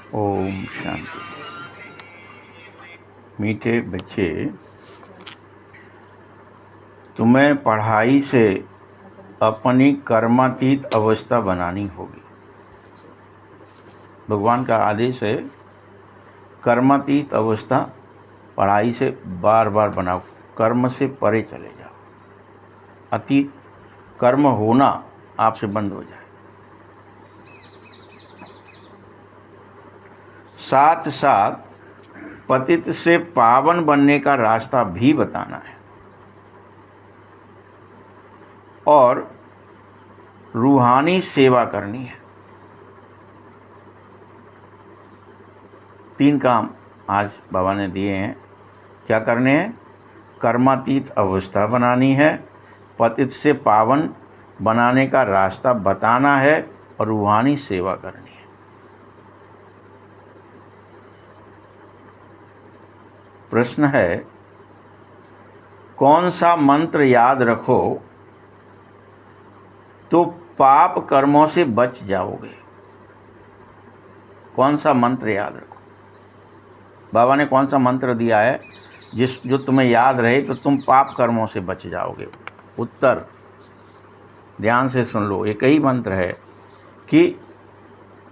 ओम शांति। मीठे बच्चे, तुम्हें पढ़ाई से अपनी कर्मातीत अवस्था बनानी होगी। भगवान का आदेश है, कर्मातीत अवस्था पढ़ाई से बार बार बनाओ, कर्म से परे चले जाओ, अतीत कर्म होना आपसे बंद हो जाए। साथ साथ पतित से पावन बनने का रास्ता भी बताना है और रूहानी सेवा करनी है। 3 काम आज बाबा ने दिए हैं। क्या करने हैं? कर्मातीत अवस्था बनानी है, पतित से पावन बनाने का रास्ता बताना है और रूहानी सेवा करनी है। प्रश्न है, कौन सा मंत्र याद रखो तो पाप कर्मों से बच जाओगे? कौन सा मंत्र याद रखो? बाबा ने कौन सा मंत्र दिया है जो तुम्हें याद रहे तो तुम पाप कर्मों से बच जाओगे? उत्तर ध्यान से सुन लो। एक ही मंत्र है कि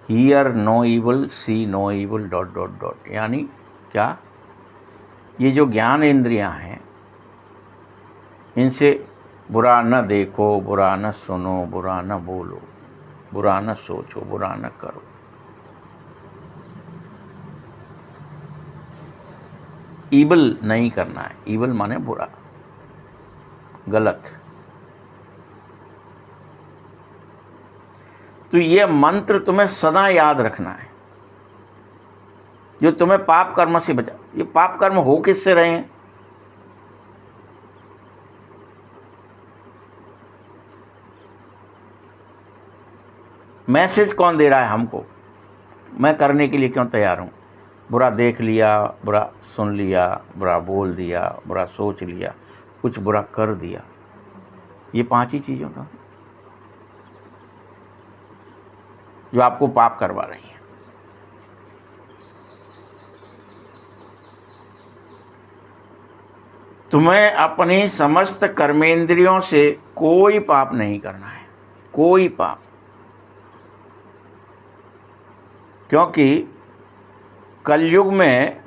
hear no evil, see no evil ... यानी क्या? ये जो ज्ञान इंद्रियां हैं, इनसे बुरा न देखो, बुरा न सुनो, बुरा न बोलो, बुरा न सोचो, बुरा न करो। ईबल नहीं करना है। ईबल माने बुरा, गलत। तो ये मंत्र तुम्हें सदा याद रखना है, जो तुम्हें पाप कर्म से बचा। ये पाप कर्म हो किससे रहे हैं? मैसेज कौन दे रहा है हमको? मैं करने के लिए क्यों तैयार हूँ? बुरा देख लिया, बुरा सुन लिया, बुरा बोल दिया, बुरा सोच लिया, कुछ बुरा कर दिया, ये 5 ही चीज़ों था जो आपको पाप करवा रही हैं। तुम्हें अपनी समस्त कर्मेंद्रियों से कोई पाप नहीं करना है, कोई पाप। क्योंकि कलयुग में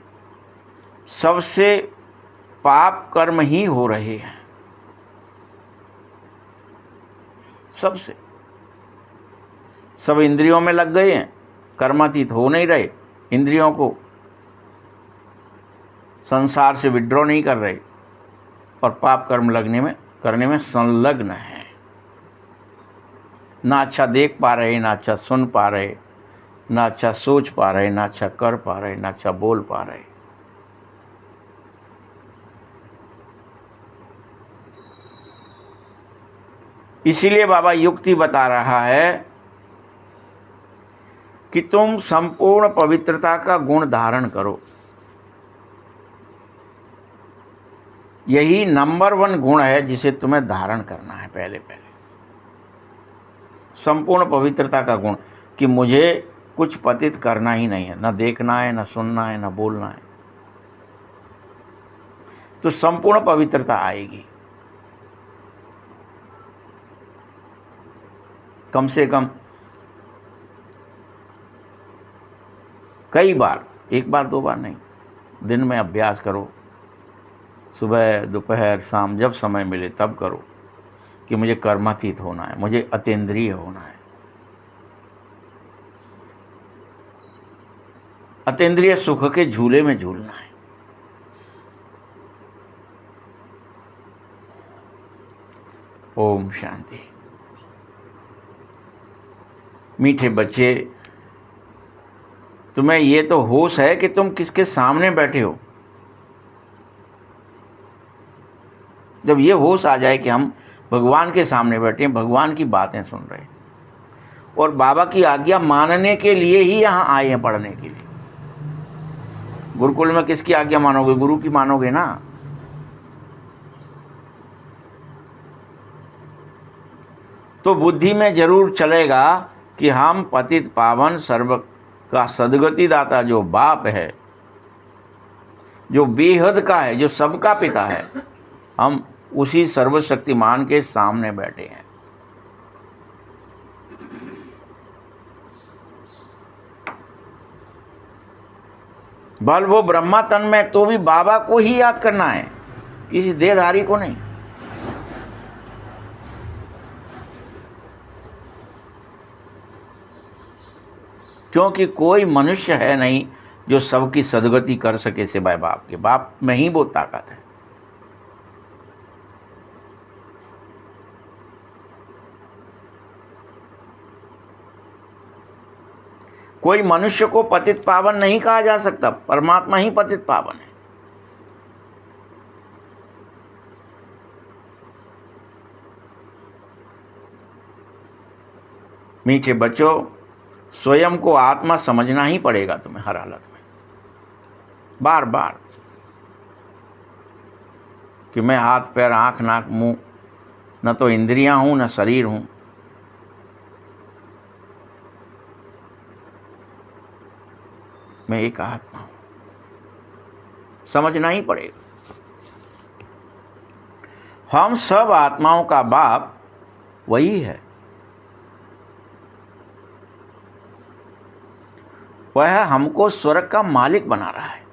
सबसे पाप कर्म ही हो रहे हैं, सबसे। सब इंद्रियों में लग गए हैं, कर्मातीत हो नहीं रहे, इंद्रियों को संसार से विड्रॉ नहीं कर रहे और पाप कर्म करने में संलग्न है। ना अच्छा देख पा रहे, ना अच्छा सुन पा रहे, ना अच्छा सोच पा रहे, ना अच्छा कर पा रहे, ना अच्छा बोल पा रहे। इसीलिए बाबा युक्ति बता रहा है कि तुम संपूर्ण पवित्रता का गुण धारण करो। यही नंबर 1 गुण है जिसे तुम्हें धारण करना है। पहले संपूर्ण पवित्रता का गुण, कि मुझे कुछ पतित करना ही नहीं है, ना देखना है, ना सुनना है, ना बोलना है। तो संपूर्ण पवित्रता आएगी। कम से कम कई बार, 1 बार 2 बार नहीं, दिन में अभ्यास करो। सुबह दोपहर शाम जब समय मिले तब करो कि मुझे कर्मातीत होना है, मुझे अतीन्द्रिय होना है। अतीन्द्रिय सुख के झूले में झूलना है। ओम शांति। मीठे बच्चे, तुम्हें ये तो होश है कि तुम किसके सामने बैठे हो। जब ये होश आ जाए कि हम भगवान के सामने बैठे हैं, भगवान की बातें सुन रहे हैं और बाबा की आज्ञा मानने के लिए ही यहाँ आए हैं, पढ़ने के लिए। गुरुकुल में किसकी आज्ञा मानोगे? गुरु की मानोगे ना। तो बुद्धि में जरूर चलेगा कि हम पतित पावन सर्व का सद्गति दाता जो बाप है, जो बेहद का है, जो सबका पिता है, हम उसी सर्वशक्तिमान के सामने बैठे हैं। बल वो ब्रह्मा तन में, तो भी बाबा को ही याद करना है, किसी देहधारी को नहीं। क्योंकि कोई मनुष्य है नहीं जो सबकी सद्गति कर सके सिवाय बाप के। बाप में ही वो ताकत है। कोई मनुष्य को पतित पावन नहीं कहा जा सकता, परमात्मा ही पतित पावन है। मीठे बच्चों, स्वयं को आत्मा समझना ही पड़ेगा तुम्हें हर हालत में, बार बार, कि मैं हाथ पैर आँख नाक मुंह, न तो इंद्रियां हूं न शरीर हूं। मैं एक आत्मा हूं, समझना ही पड़ेगा। हम सब आत्माओं का बाप वही है। वह हमको स्वर्ग का मालिक बना रहा है।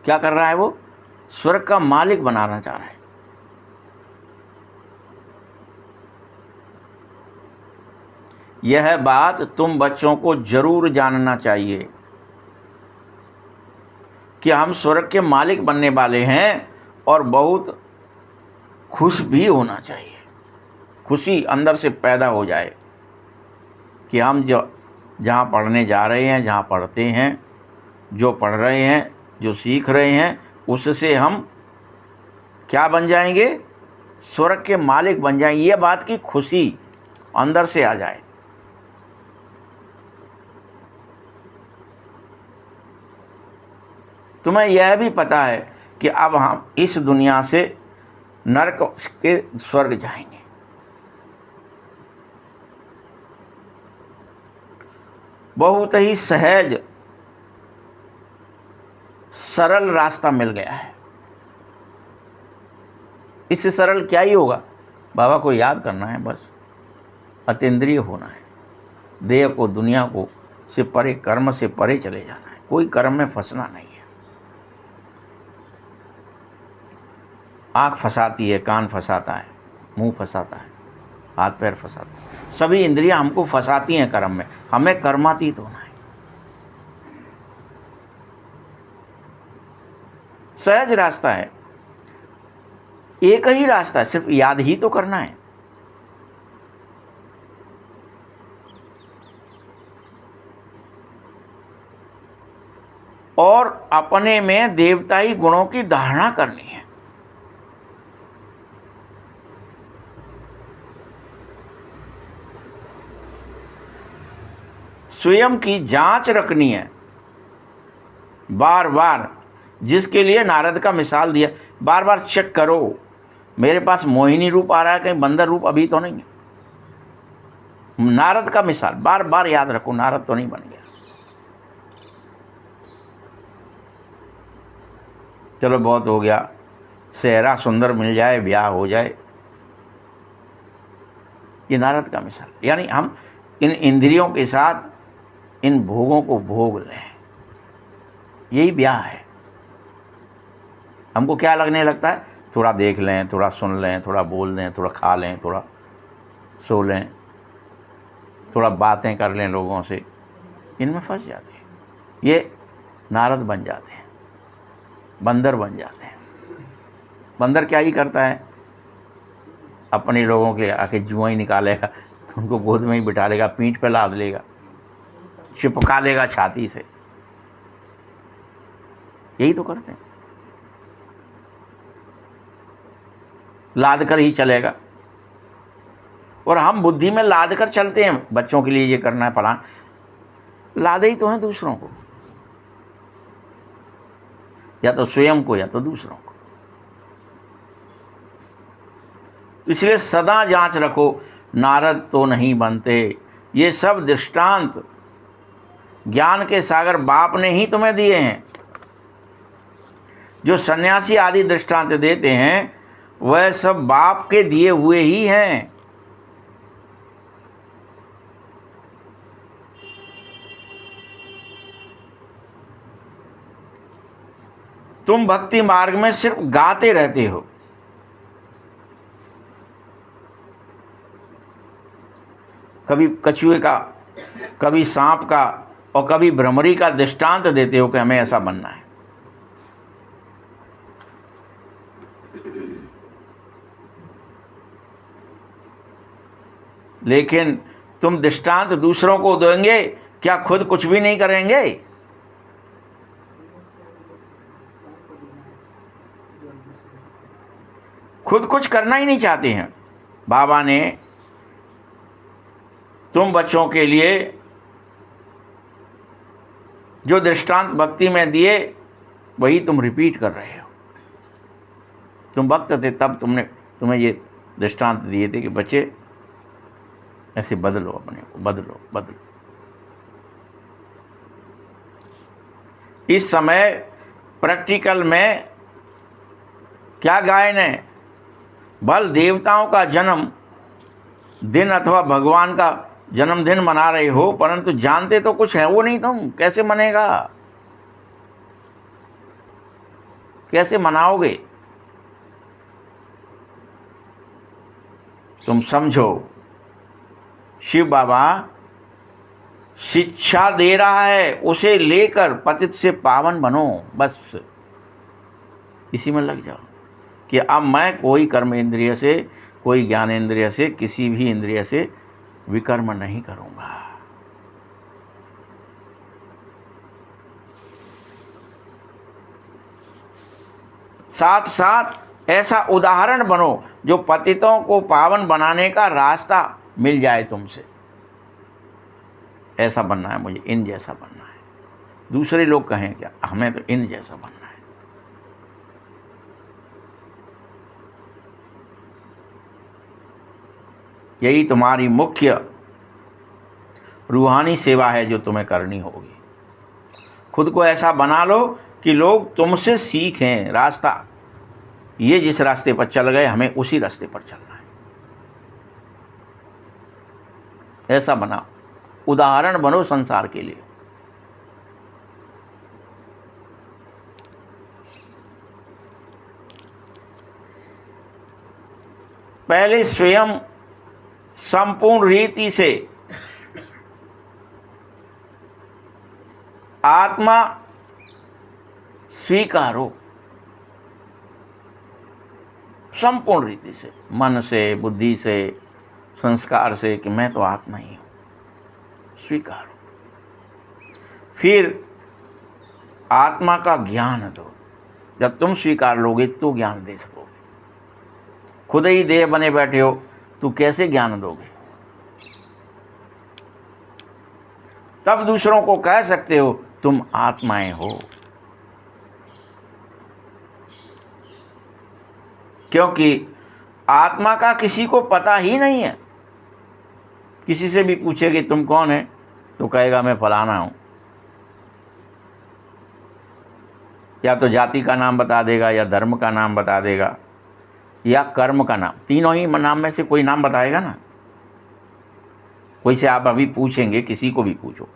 क्या कर रहा है वो? स्वर्ग का मालिक बनाना चाह रहा है। यह बात तुम बच्चों को जरूर जानना चाहिए कि हम स्वर्ग के मालिक बनने वाले हैं, और बहुत खुश भी होना चाहिए। खुशी अंदर से पैदा हो जाए कि हम जो जहाँ पढ़ने जा रहे हैं, जहाँ पढ़ते हैं, जो पढ़ रहे हैं, जो सीख रहे हैं, उससे हम क्या बन जाएंगे? स्वर्ग के मालिक बन जाएंगे। ये बात की खुशी अंदर से आ जाए। तुम्हें यह भी पता है कि अब हम इस दुनिया से नरक के स्वर्ग जाएंगे। बहुत ही सहज सरल रास्ता मिल गया है। इससे सरल क्या ही होगा? बाबा को याद करना है बस, अतीन्द्रिय होना है, देह को, दुनिया को से परे, कर्म से परे चले जाना है। कोई कर्म में फंसना नहीं है। आँख फंसाती है, कान फंसाता है, मुंह फंसाता है, हाथ पैर फंसाता है, सभी इंद्रियां हमको फंसाती हैं कर्म में। हमें कर्मातीत होना है। सहज रास्ता है, एक ही रास्ता है, सिर्फ याद ही तो करना है। और अपने में देवताई गुणों की धारणा करनी है। स्वयं की जांच रखनी है बार बार, जिसके लिए नारद का मिसाल दिया। बार बार चेक करो, मेरे पास मोहिनी रूप आ रहा है, कहीं बंदर रूप अभी तो नहीं है। नारद का मिसाल बार बार याद रखो, नारद तो नहीं बन गया। चलो बहुत हो गया, सेहरा सुंदर मिल जाए, ब्याह हो जाए, ये नारद का मिसाल। यानी हम इन इंद्रियों के साथ इन भोगों को भोग लें, यही ब्याह है। हमको क्या लगने लगता है? थोड़ा देख लें, थोड़ा सुन लें, थोड़ा बोल लें, थोड़ा खा लें, थोड़ा सो लें, थोड़ा बातें कर लें लोगों से, इनमें फंस जाते हैं। ये नारद बन जाते हैं, बंदर बन जाते हैं। बंदर क्या ही करता है? अपने लोगों के आके जुआ ही निकालेगा, उनको गोद में ही बिठा लेगा, पीठ पे लाद लेगा, चिपका लेगा छाती से। यही तो करते हैं, लाद कर ही चलेगा। और हम बुद्धि में लाद कर चलते हैं, बच्चों के लिए ये करना है, फलाना, लादे ही तो हैं दूसरों को, या तो स्वयं को या तो दूसरों को। तो इसलिए सदा जांच रखो, नारद तो नहीं बनते। ये सब दृष्टांत ज्ञान के सागर बाप ने ही तुम्हें दिए हैं। जो सन्यासी आदि दृष्टांत देते हैं वह सब बाप के दिए हुए ही हैं। तुम भक्ति मार्ग में सिर्फ गाते रहते हो। कभी कछुए का, कभी सांप का और कभी भ्रमरी का दृष्टांत देते हो कि हमें ऐसा बनना है। लेकिन तुम दृष्टांत दूसरों को देंगे, क्या खुद कुछ भी नहीं करेंगे? खुद कुछ करना ही नहीं चाहते हैं। बाबा ने तुम बच्चों के लिए जो दृष्टांत भक्ति में दिए वही तुम रिपीट कर रहे हो। तुम भक्त थे तब तुम्हें ये दृष्टांत दिए थे कि बच्चे ऐसे बदलो, अपने को बदलो। इस समय प्रैक्टिकल में क्या गायन है? बल देवताओं का जन्म दिन अथवा भगवान का जन्मदिन मना रहे हो, परंतु जानते तो कुछ है वो नहीं। तुम कैसे मनेगा, कैसे मनाओगे? तुम समझो, शिव बाबा शिक्षा दे रहा है, उसे लेकर पतित से पावन बनो। बस इसी में लग जाओ कि अब मैं कोई कर्म इंद्रिय से, कोई ज्ञान इंद्रिय से, किसी भी इंद्रिय से विकर्म नहीं करूंगा। साथ साथ ऐसा उदाहरण बनो जो पतितों को पावन बनाने का रास्ता मिल जाए तुमसे। ऐसा बनना है मुझे, इन जैसा बनना है। दूसरे लोग कहें क्या, हमें तो इन जैसा बनना है। यही तुम्हारी मुख्य रूहानी सेवा है जो तुम्हें करनी होगी। खुद को ऐसा बना लो कि लोग तुमसे सीखें रास्ता। ये जिस रास्ते पर चल गए हमें उसी रास्ते पर चलना है। ऐसा बनाओ, उदाहरण बनो संसार के लिए। पहले स्वयं संपूर्ण रीति से आत्मा स्वीकारो, संपूर्ण रीति से, मन से, बुद्धि से, संस्कार से कि मैं तो आत्मा ही हूं। स्वीकारो। फिर आत्मा का ज्ञान दो। जब तुम स्वीकार लोगे तो ज्ञान दे सकोगे। खुद ही देह बने बैठे हो तो कैसे ज्ञान दोगे? तब दूसरों को कह सकते हो तुम आत्माएं हो। क्योंकि आत्मा का किसी को पता ही नहीं है। किसी से भी पूछे कि तुम कौन है तो कहेगा मैं फलाना हूं। या तो जाति का नाम बता देगा, या धर्म का नाम बता देगा, या कर्म का नाम। तीनों ही नाम में से कोई नाम बताएगा ना। कोई से आप अभी पूछेंगे, किसी को भी पूछो,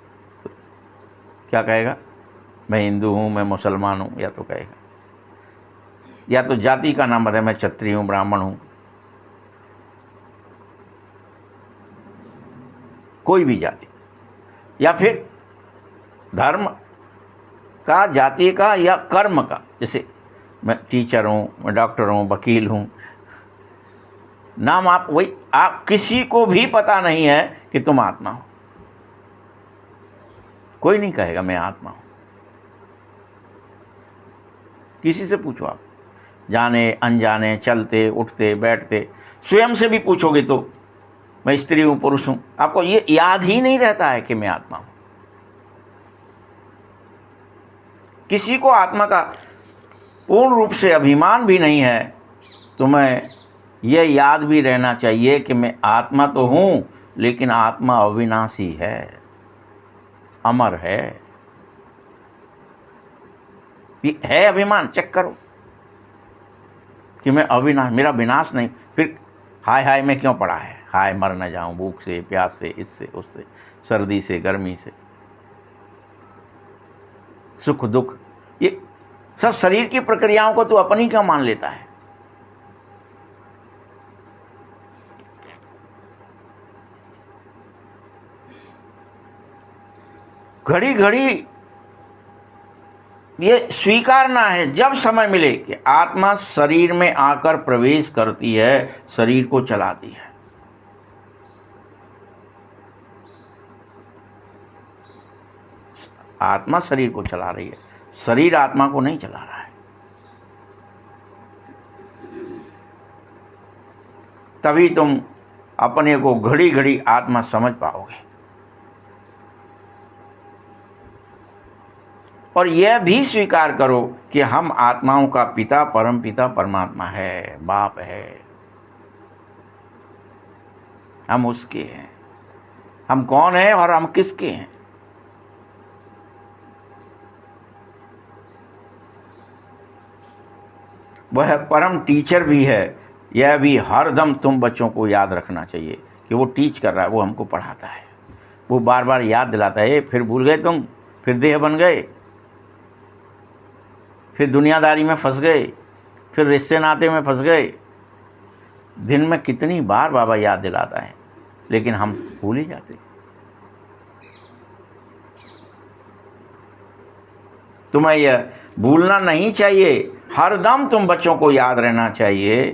क्या कहेगा? मैं हिंदू हूँ, मैं मुसलमान हूँ, या तो कहेगा। या तो जाति का नाम बताए, मैं क्षत्रिय हूँ, ब्राह्मण हूँ, कोई भी जाति। या फिर धर्म का, जाति का, या कर्म का। जैसे मैं टीचर हूँ, मैं डॉक्टर हूँ, वकील हूँ। नाम आप वही, आप किसी को भी पता नहीं है कि तुम आत्मा हो। कोई नहीं कहेगा मैं आत्मा हूं। किसी से पूछो आप, जाने अनजाने, चलते उठते बैठते, स्वयं से भी पूछोगे तो मैं स्त्री हूं, पुरुष हूं। आपको ये याद ही नहीं रहता है कि मैं आत्मा हूं। किसी को आत्मा का पूर्ण रूप से अभिमान भी नहीं है। तुम्हें यह याद भी रहना चाहिए कि मैं आत्मा तो हूँ, लेकिन आत्मा अविनाशी है। अमर है। ये है अभिमान, चेक करो कि मैं अविनाश, मेरा विनाश नहीं। फिर हाय हाय में क्यों पड़ा है? हाय मर न जाऊं भूख से, प्यास से, इससे उससे, सर्दी से, गर्मी से, सुख दुख, ये सब शरीर की प्रक्रियाओं को तू अपनी क्यों मान लेता है? घड़ी घड़ी ये स्वीकारना है जब समय मिले कि आत्मा शरीर में आकर प्रवेश करती है, शरीर को चलाती है। आत्मा शरीर को चला रही है, शरीर आत्मा को नहीं चला रहा है। तभी तुम अपने को घड़ी घड़ी आत्मा समझ पाओगे। और यह भी स्वीकार करो कि हम आत्माओं का पिता परम पिता परमात्मा है, बाप है, हम उसके हैं। हम कौन हैं और हम किसके हैं? वह परम टीचर भी है। यह भी हरदम तुम बच्चों को याद रखना चाहिए कि वो टीच कर रहा है, वो हमको पढ़ाता है, वो बार बार याद दिलाता है। फिर भूल गए तुम, फिर देह बन गए, फिर दुनियादारी में फंस गए, फिर रिश्ते नाते में फंस गए। दिन में कितनी बार बाबा याद दिलाता है, लेकिन हम भूल ही जाते। तुम्हें यह भूलना नहीं चाहिए, हरदम तुम बच्चों को याद रहना चाहिए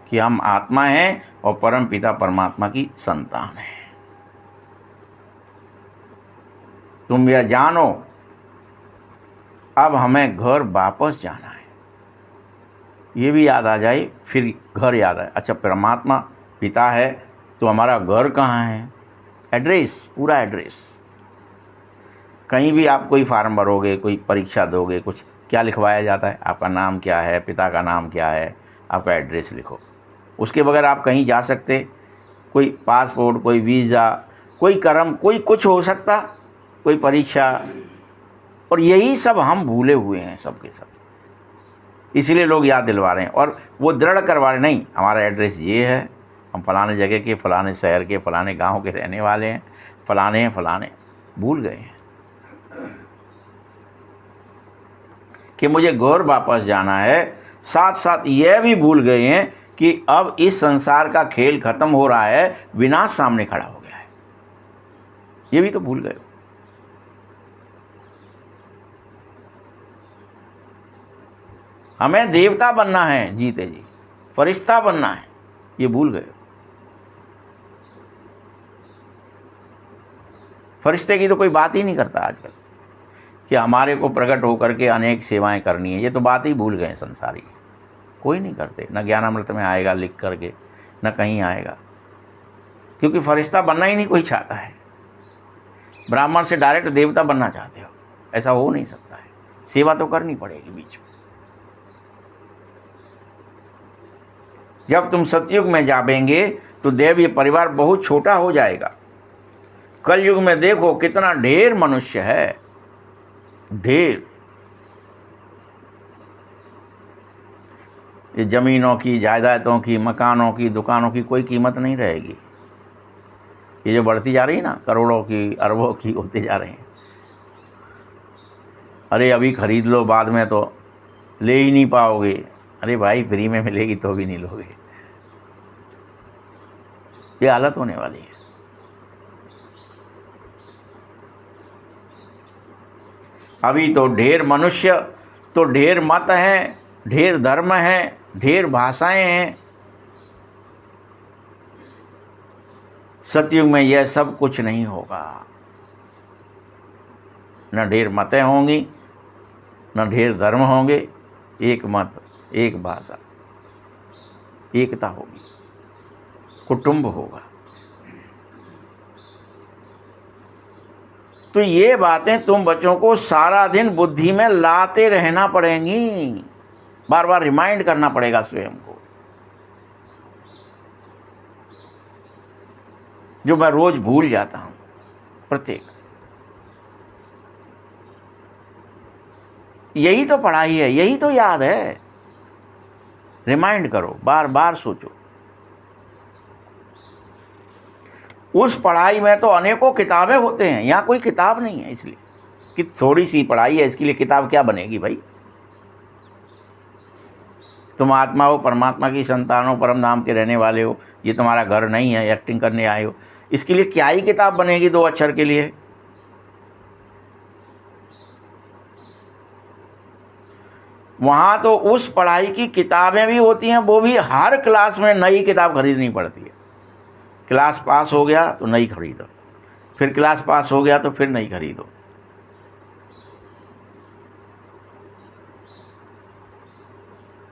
कि हम आत्मा हैं और परम पिता परमात्मा की संतान हैं। तुम यह जानो अब हमें घर वापस जाना है। ये भी याद आ जाए, फिर घर याद आए। अच्छा, परमात्मा पिता है तो हमारा घर कहाँ है? एड्रेस, पूरा एड्रेस। कहीं भी आप कोई फार्म भरोगे, कोई परीक्षा दोगे, कुछ क्या लिखवाया जाता है? आपका नाम क्या है, पिता का नाम क्या है, आपका एड्रेस लिखो। उसके बगैर आप कहीं जा सकते? कोई पासपोर्ट, कोई वीज़ा, कोई कर्म, कोई कुछ हो सकता, कोई परीक्षा। और यही सब हम भूले हुए हैं सब के सब, इसलिए लोग याद दिलवा रहे हैं और वो दृढ़ करवा रहे, नहीं हमारा एड्रेस ये है, हम फलाने जगह के, फलाने शहर के, फलाने गांव के रहने वाले हैं, फलाने हैं, फलाने। भूल गए हैं कि मुझे घर वापस जाना है। साथ साथ यह भी भूल गए हैं कि अब इस संसार का खेल खत्म हो रहा है, विनाश सामने खड़ा हो गया है। ये भी तो भूल गए हो। हमें देवता बनना है जीते जी, फरिश्ता बनना है, ये भूल गए। फरिश्ते की तो कोई बात ही नहीं करता आजकल कि हमारे को प्रकट होकर के अनेक सेवाएं करनी है। ये तो बात ही भूल गए संसारी, कोई नहीं करते। न ज्ञानामृत में आएगा लिख करके, न कहीं आएगा, क्योंकि फरिश्ता बनना ही नहीं कोई चाहता है। ब्राह्मण से डायरेक्ट देवता बनना चाहते हो, ऐसा हो नहीं सकता है। सेवा तो करनी पड़ेगी बीच में। जब तुम सतयुग में जाबेंगे तो दैवीय परिवार बहुत छोटा हो जाएगा। कलयुग में देखो कितना ढेर मनुष्य है, ढेर। ये जमीनों की, जायदादों की, मकानों की, दुकानों की कोई कीमत नहीं रहेगी। ये जो बढ़ती जा रही है ना, करोड़ों की, अरबों की होते जा रहे हैं। अरे अभी खरीद लो, बाद में तो ले ही नहीं पाओगे। अरे भाई फ्री में मिलेगी तो भी नहीं लोगे। ये हालत होने वाली है। अभी तो ढेर मनुष्य, तो ढेर मत हैं, ढेर धर्म हैं, ढेर भाषाएं हैं। सतयुग में यह सब कुछ नहीं होगा। न ढेर मतें होंगी, न ढेर धर्म होंगे। एक मत, एक भाषा, एकता होगी, कुटुंब होगा। तो ये बातें तुम बच्चों को सारा दिन बुद्धि में लाते रहना पड़ेंगी, बार बार रिमाइंड करना पड़ेगा स्वयं को। जो मैं रोज भूल जाता हूं, प्रत्येक यही तो पढ़ाई है, यही तो याद है। रिमाइंड करो, बार बार सोचो। उस पढ़ाई में तो अनेकों किताबें होते हैं, यहाँ कोई किताब नहीं है, इसलिए कि थोड़ी सी पढ़ाई है, इसके लिए किताब क्या बनेगी भाई। तुम आत्मा हो, परमात्मा की संतान हो, परम धाम के रहने वाले हो, ये तुम्हारा घर नहीं है, एक्टिंग करने आए हो, इसके लिए क्या ही किताब बनेगी 2 अक्षर के लिए। वहाँ तो उस पढ़ाई की किताबें भी होती हैं, वो भी हर क्लास में नई किताब खरीदनी पड़ती है। क्लास पास हो गया तो नई खरीदो, फिर क्लास पास हो गया तो फिर नई खरीदो।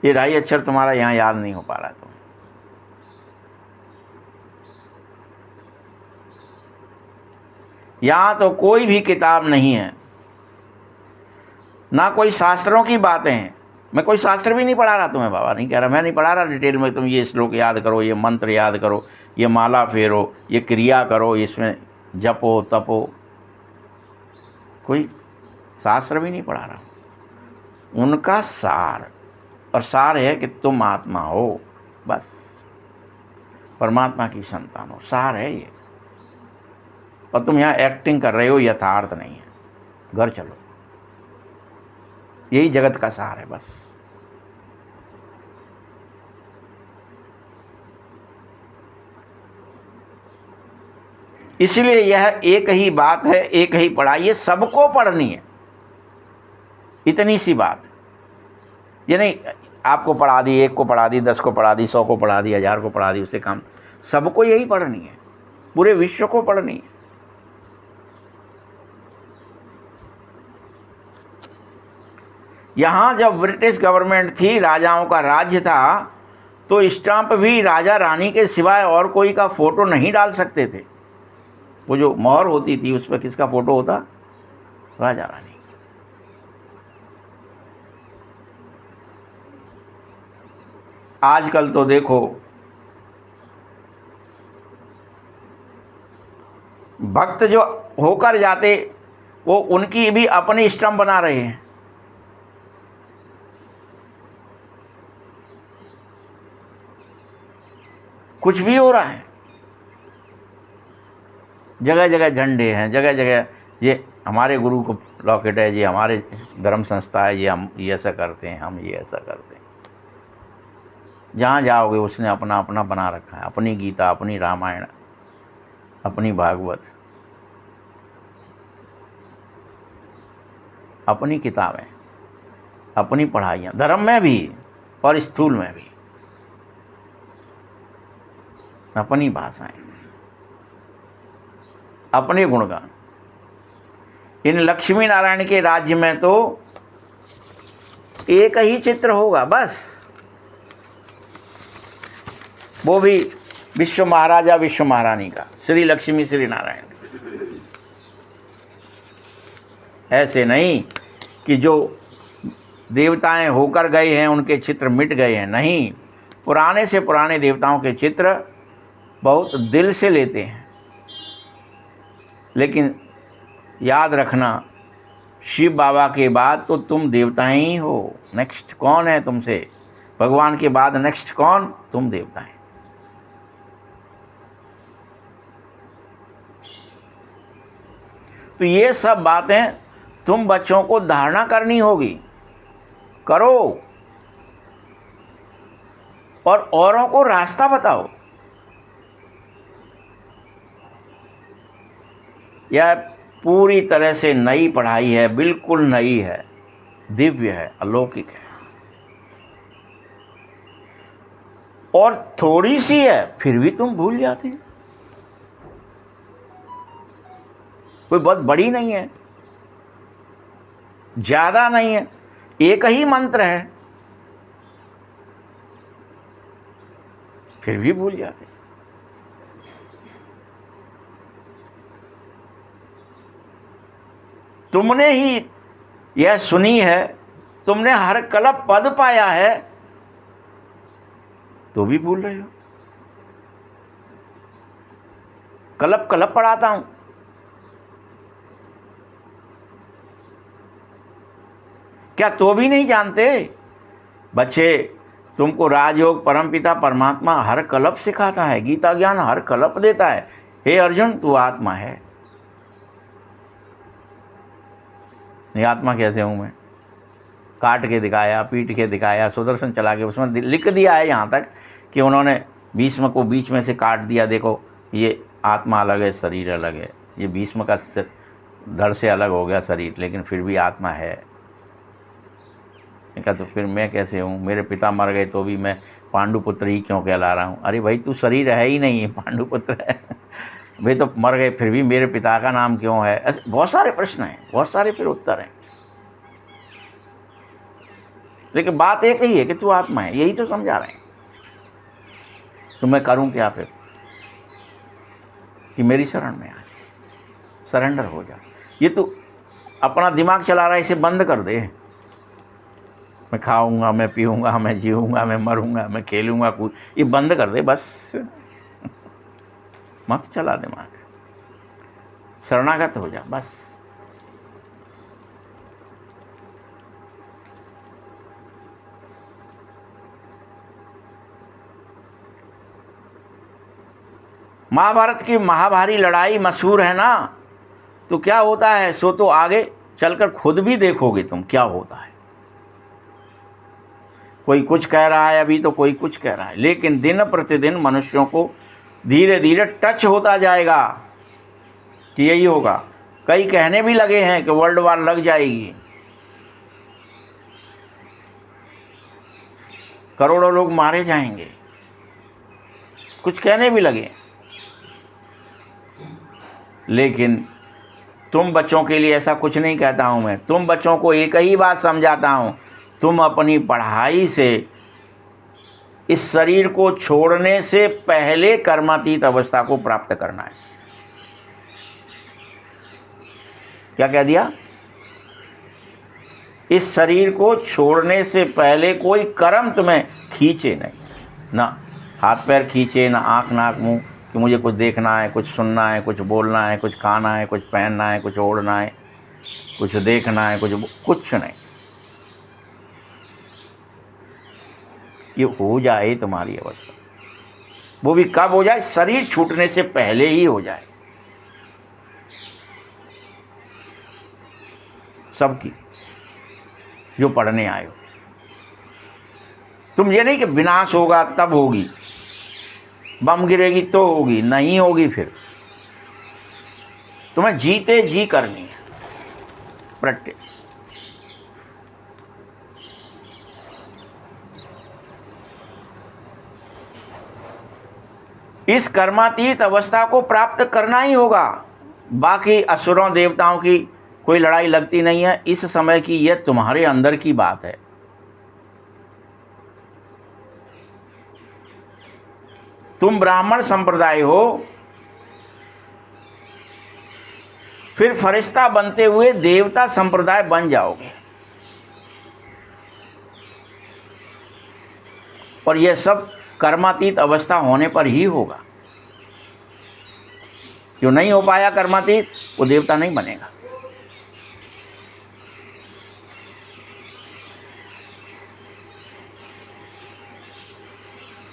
ये 2.5 अक्षर तुम्हारा यहाँ याद नहीं हो पा रहा है। तुम्हें यहाँ तो कोई भी किताब नहीं है, ना कोई शास्त्रों की बातें हैं। मैं कोई शास्त्र भी नहीं पढ़ा रहा तुम्हें, बाबा नहीं कह रहा, मैं नहीं पढ़ा रहा डिटेल में, तुम ये श्लोक याद करो, ये मंत्र याद करो, ये माला फेरो, ये क्रिया करो, इसमें जपो तपो, कोई शास्त्र भी नहीं पढ़ा रहा। उनका सार, और सार है कि तुम आत्मा हो, बस परमात्मा की संतान हो, सार है ये। और तुम यहाँ एक्टिंग कर रहे हो, यथार्थ नहीं है। घर चलो, यही जगत का सार है बस। इसलिए यह एक ही बात है, एक ही पढ़ाई है, सबको पढ़नी है। इतनी सी बात, ये नहीं आपको पढ़ा दी, 1 को पढ़ा दी, 10 को पढ़ा दी, 100 को पढ़ा दी, 1000 को पढ़ा दी, उससे काम। सबको यही पढ़नी है, पूरे विश्व को पढ़नी है। यहाँ जब ब्रिटिश गवर्नमेंट थी, राजाओं का राज्य था, तो स्टाम्प भी राजा रानी के सिवाय और कोई का फोटो नहीं डाल सकते थे। वो जो मोहर होती थी उस पर किसका फोटो होता? राजा रानी। आजकल तो देखो भक्त जो होकर जाते, वो उनकी भी अपनी स्टम्प बना रहे हैं। कुछ भी हो रहा है, जगह जगह झंडे हैं, जगह जगह ये हमारे गुरु को लॉकेट है, ये हमारे धर्म संस्था है, ये हम ये ऐसा करते हैं, हम ये ऐसा करते हैं। जहाँ जाओगे उसने अपना अपना बना रखा है, अपनी गीता, अपनी रामायण, अपनी भागवत, अपनी किताबें, अपनी पढ़ाइयाँ, धर्म में भी और स्थूल में भी, अपनी भाषाएं, अपने गुणगान। इन लक्ष्मी नारायण के राज्य में तो एक ही चित्र होगा बस, वो भी विश्व महाराजा विश्व महारानी का, श्री लक्ष्मी श्री नारायण। ऐसे नहीं कि जो देवताएं होकर गए हैं उनके चित्र मिट गए हैं, नहीं, पुराने से पुराने देवताओं के चित्र बहुत दिल से लेते हैं। लेकिन याद रखना, शिव बाबा के बाद तो तुम देवता ही हो। नेक्स्ट कौन है तुमसे? भगवान के बाद नेक्स्ट कौन? तुम देवता हैं। तो ये सब बातें तुम बच्चों को धारणा करनी होगी, करो, और औरों को रास्ता बताओ। यह पूरी तरह से नई पढ़ाई है, बिल्कुल नई है, दिव्य है, अलौकिक है, और थोड़ी सी है फिर भी तुम भूल जाते हो। कोई बहुत बड़ी नहीं है, ज्यादा नहीं है, एक ही मंत्र है, फिर भी भूल जाते। तुमने ही यह सुनी है, तुमने हर कल्प पद पाया है, तो भी भूल रहे हो। कल्प कल्प पढ़ाता हूं, क्या तो भी नहीं जानते? बच्चे, तुमको राजयोग परमपिता परमात्मा हर कल्प सिखाता है, गीता ज्ञान हर कल्प देता है। हे अर्जुन, तू आत्मा है। ये आत्मा कैसे हूं मैं? काट के दिखाया, पीट के दिखाया, सुदर्शन चला के उसमें लिख दिया है यहाँ तक कि उन्होंने भीष्म को बीच में से काट दिया। देखो, ये आत्मा अलग है, शरीर अलग है। ये भीष्म का धड़ से अलग हो गया शरीर, लेकिन फिर भी आत्मा है। कहा तो फिर मैं कैसे हूँ? मेरे पिता मर गए तो भी मैं पांडुपुत्र ही क्यों कहला रहा हूँ? अरे भाई, तू शरीर है ही नहीं, पांडुपुत्र है। वे तो मर गए, फिर भी मेरे पिता का नाम क्यों है? ऐसे बहुत सारे प्रश्न हैं, बहुत सारे फिर उत्तर हैं, लेकिन बात एक ही है कि तू आत्मा है। यही तो समझा रहे हैं। तो मैं करूं क्या फिर? कि मेरी शरण में आ जा, सरेंडर हो जा। ये तो अपना दिमाग चला रहा है, इसे बंद कर दे। मैं खाऊंगा, मैं पीऊंगा, मैं जीऊंगा, मैं मरूंगा, मैं खेलूंगा, कूद, ये बंद कर दे बस। मत चला दिमाग, शरणागत हो जा बस। महाभारत की महाभारी लड़ाई मशहूर है ना, तो क्या होता है सो तो आगे चलकर खुद भी देखोगे तुम क्या होता है। कोई कुछ कह रहा है अभी, तो कोई कुछ कह रहा है, लेकिन दिन प्रतिदिन मनुष्यों को धीरे धीरे टच होता जाएगा कि यही होगा। कई कहने भी लगे हैं कि वर्ल्ड वार लग जाएगी, करोड़ों लोग मारे जाएंगे, कुछ कहने भी लगे। लेकिन तुम बच्चों के लिए ऐसा कुछ नहीं कहता हूं मैं। तुम बच्चों को एक ही बात समझाता हूं, तुम अपनी पढ़ाई से इस शरीर को छोड़ने से पहले कर्मातीत अवस्था को प्राप्त करना है। क्या कह दिया? इस शरीर को छोड़ने से पहले कोई कर्म तुम्हें खींचे नहीं, ना हाथ पैर खींचे, ना आँख नाक मुंह कि मुझे कुछ देखना है, कुछ सुनना है, कुछ बोलना है, कुछ खाना है, कुछ पहनना है, कुछ ओढ़ना है, कुछ देखना है, कुछ नहीं। ये हो जाए तुम्हारी अवस्था, वो भी कब हो जाए? शरीर छूटने से पहले ही हो जाए सबकी, जो पढ़ने आए हो। तुम ये नहीं कि विनाश होगा तब होगी, बम गिरेगी तो होगी, नहीं होगी। फिर तुम्हें जीते जी करनी है प्रैक्टिस। इस कर्मातीत अवस्था को प्राप्त करना ही होगा। बाकी असुरों देवताओं की कोई लड़ाई लगती नहीं है इस समय की, यह तुम्हारे अंदर की बात है। तुम ब्राह्मण संप्रदाय हो, फिर फरिश्ता बनते हुए देवता संप्रदाय बन जाओगे, और यह सब कर्मातीत अवस्था होने पर ही होगा। जो नहीं हो पाया कर्मातीत, वो देवता नहीं बनेगा।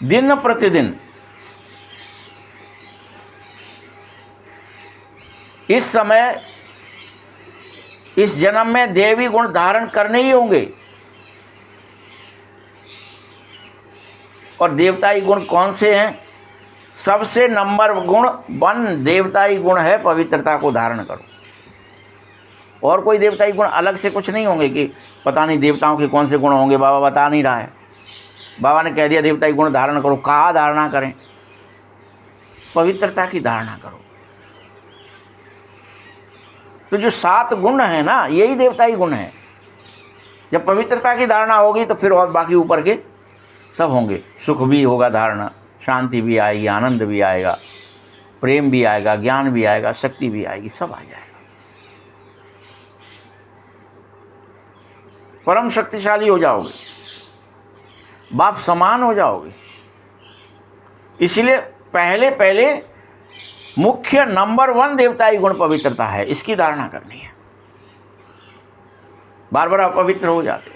दिन प्रतिदिन इस समय, इस जन्म में देवी गुण धारण करने ही होंगे। और देवताई गुण कौन से हैं? सबसे नंबर गुण 1 देवताई गुण है पवित्रता को धारण करो। और कोई देवताई गुण अलग से कुछ नहीं होंगे कि पता नहीं देवताओं के कौन से गुण होंगे, बाबा बता नहीं रहा है। बाबा ने कह दिया देवताई गुण धारण करो। कहाँ धारणा करें? पवित्रता की धारणा करो। तो जो 7 गुण है ना, यही देवताई गुण है। जब पवित्रता की धारणा होगी तो फिर और बाकी ऊपर के सब होंगे। सुख भी होगा धारणा, शांति भी आएगी, आनंद भी आएगा, प्रेम भी आएगा, ज्ञान भी आएगा, शक्ति भी आएगी, सब आ जाएगा। परम शक्तिशाली हो जाओगे, बाप समान हो जाओगे। इसलिए पहले मुख्य नंबर 1 देवताई गुण पवित्रता है, इसकी धारणा करनी है। बार बार अपवित्र हो जाते,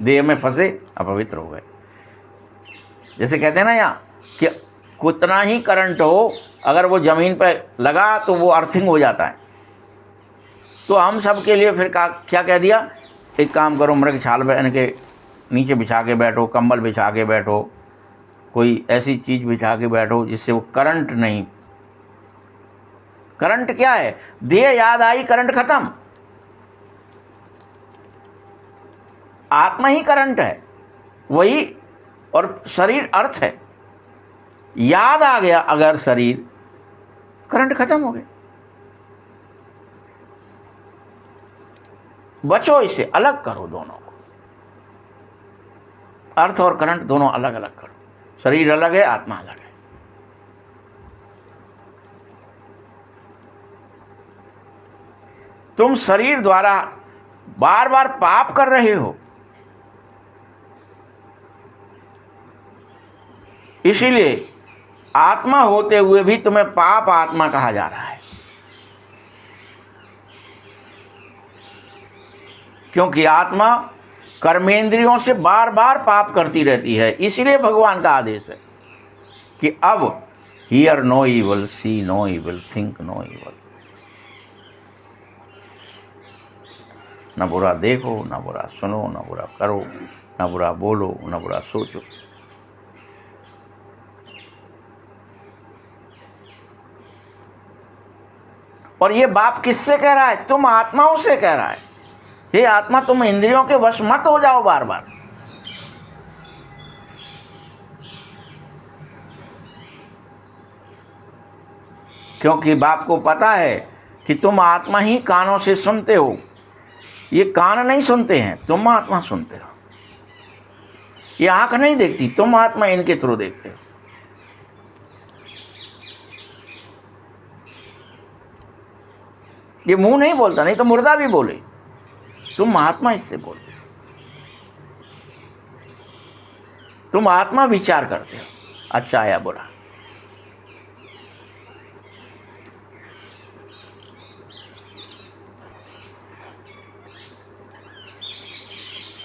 देह में फंसे अपवित्र हो गए। जैसे कहते हैं ना यहाँ कि कितना ही करंट हो, अगर वो ज़मीन पर लगा तो वो अर्थिंग हो जाता है। तो हम सब के लिए फिर क्या कह दिया, एक काम करो, मृग छाल पहन के नीचे बिछा के बैठो, कंबल बिछा के बैठो, कोई ऐसी चीज़ बिछा के बैठो जिससे वो करंट नहीं। करंट क्या है? देह याद आई, करंट खत्म। आत्मा ही करंट है, वही, और शरीर अर्थ है। याद आ गया अगर शरीर, करंट खत्म हो गया। बचो इससे, अलग करो दोनों को, अर्थ और करंट दोनों अलग अलग करो। शरीर अलग है, आत्मा अलग है। तुम शरीर द्वारा बार बार पाप कर रहे हो, इसीलिए आत्मा होते हुए भी तुम्हें पाप आत्मा कहा जा रहा है, क्योंकि आत्मा कर्मेंद्रियों से बार बार पाप करती रहती है। इसीलिए भगवान का आदेश है कि अब hear no evil, see no evil, think no evil. न बुरा देखो, न बुरा सुनो, न बुरा करो, न बुरा बोलो, न बुरा सोचो। और ये बाप किससे कह रहा है? तुम आत्माओं से कह रहा है। हे आत्मा, तुम इंद्रियों के वश मत हो जाओ बार बार। क्योंकि बाप को पता है कि तुम आत्मा ही कानों से सुनते हो, ये कान नहीं सुनते हैं, तुम आत्मा सुनते हो। ये आंख नहीं देखती, तुम आत्मा इनके थ्रू देखते हो। ये मुंह नहीं बोलता, नहीं तो मुर्दा भी बोले, तुम आत्मा इससे बोलते हो। तुम आत्मा विचार करते हो, अच्छा या बुरा।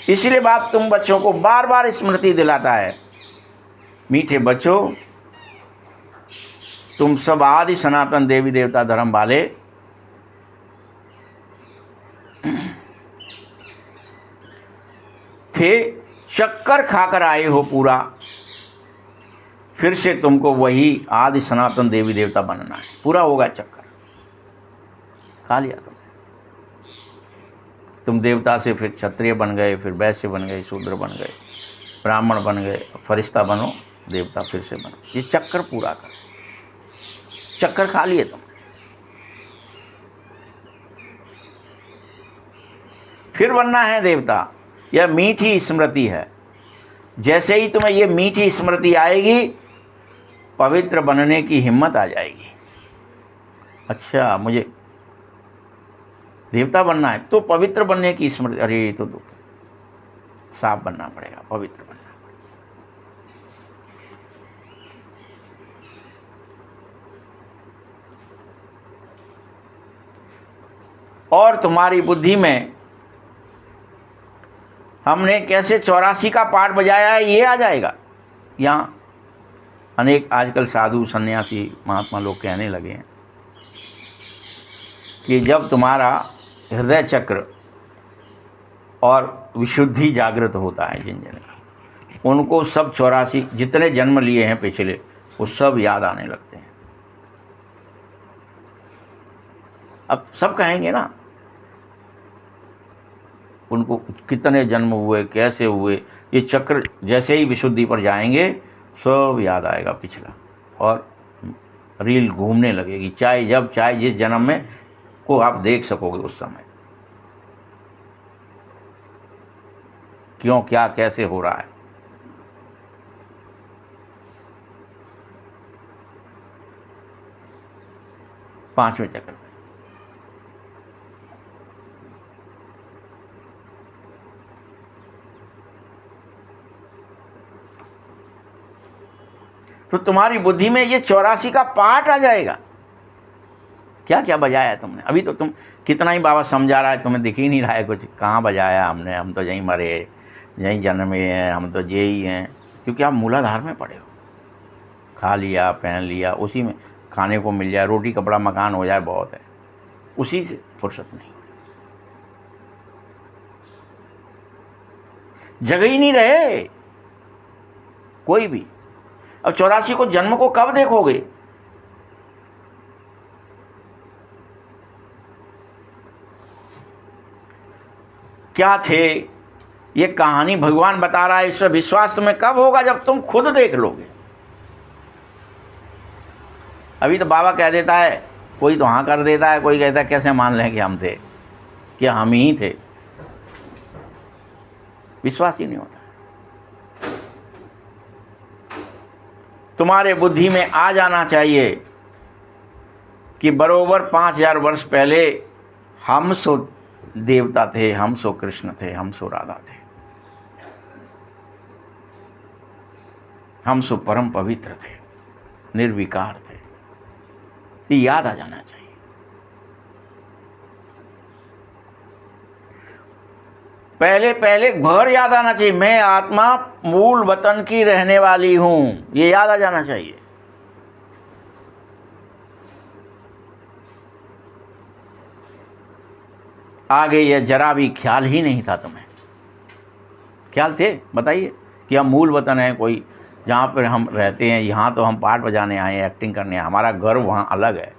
इसीलिए बाप तुम बच्चों को बार बार स्मृति दिलाता है, मीठे बच्चों, तुम सब आदि सनातन देवी देवता धर्म वाले थे, चक्कर खाकर आए हो पूरा, फिर से तुमको वही आदि सनातन देवी देवता बनना है। पूरा होगा चक्कर, खा लिया तुम देवता से फिर क्षत्रिय बन गए, फिर वैश्य बन गए, शूद्र बन गए, ब्राह्मण बन गए, फरिश्ता बनो, देवता फिर से बनो। ये चक्कर पूरा कर, चक्कर खा लिए तुम। फिर बनना है देवता। यह मीठी स्मृति है। जैसे ही तुम्हें ये मीठी स्मृति आएगी, पवित्र बनने की हिम्मत आ जाएगी। अच्छा, मुझे देवता बनना है तो पवित्र बनने की स्मृति, अरे तो साफ बनना पड़ेगा, पवित्र बनना पड़ेगा। और तुम्हारी बुद्धि में हमने कैसे 84 का पाठ बजाया है, ये आ जाएगा। यहाँ अनेक आजकल साधु सन्यासी महात्मा लोग कहने लगे हैं कि जब तुम्हारा हृदय चक्र और विशुद्धि जागृत होता है, जिन जन उनको सब 84 जितने जन्म लिए हैं पिछले, वो सब याद आने लगते हैं। अब सब कहेंगे ना उनको कितने जन्म हुए, कैसे हुए। ये चक्र जैसे ही विशुद्धि पर जाएंगे, सब याद आएगा पिछला, और रील घूमने लगेगी, चाहे जिस जन्म में को आप देख सकोगे उस समय, क्यों, क्या, कैसे हो रहा है। पांचवें चक्र में तो तुम्हारी बुद्धि में ये 84 का पाठ आ जाएगा। क्या क्या बजाया है तुमने? अभी तो तुम कितना ही बाबा समझा रहा है, तुम्हें दिख ही नहीं रहा है कुछ। कहाँ बजाया हमने, हम तो यहीं मरे, यहीं जन्मे हैं, हम तो ये ही हैं। क्योंकि आप मूलाधार में पड़े हो। खा लिया, पहन लिया, उसी में खाने को मिल जाए, रोटी कपड़ा मकान हो जाए, बहुत है, उसी से फुर्सत नहीं। जगह ही नहीं रहे कोई भी। अब 84 को जन्म को कब देखोगे? क्या थे ये कहानी भगवान बता रहा है, इस पर विश्वास तुम्हें कब होगा? जब तुम खुद देख लोगे। अभी तो बाबा कह देता है, कोई तो हाँ कर देता है, कोई कहता है कैसे मान लें कि हम थे, कि हम ही थे। विश्वास ही नहीं होता। तुम्हारे बुद्धि में आ जाना चाहिए कि बरोबर 5000 वर्ष पहले हम सो देवता थे, हम सो कृष्ण थे, हम सो राधा थे, हम सो परम पवित्र थे, निर्विकार थे। ये याद आ जाना चाहिए। पहले पहले भर याद आना चाहिए, मैं आत्मा मूल वतन की रहने वाली हूं, ये याद आ जाना चाहिए। आगे यह जरा भी ख्याल ही नहीं था तुम्हें। ख्याल थे? बताइए कि हम मूल वतन है कोई, जहाँ पर हम रहते हैं, यहाँ तो हम पार्ट बजाने आए हैं, एक्टिंग करने आए, हमारा घर वहाँ अलग है,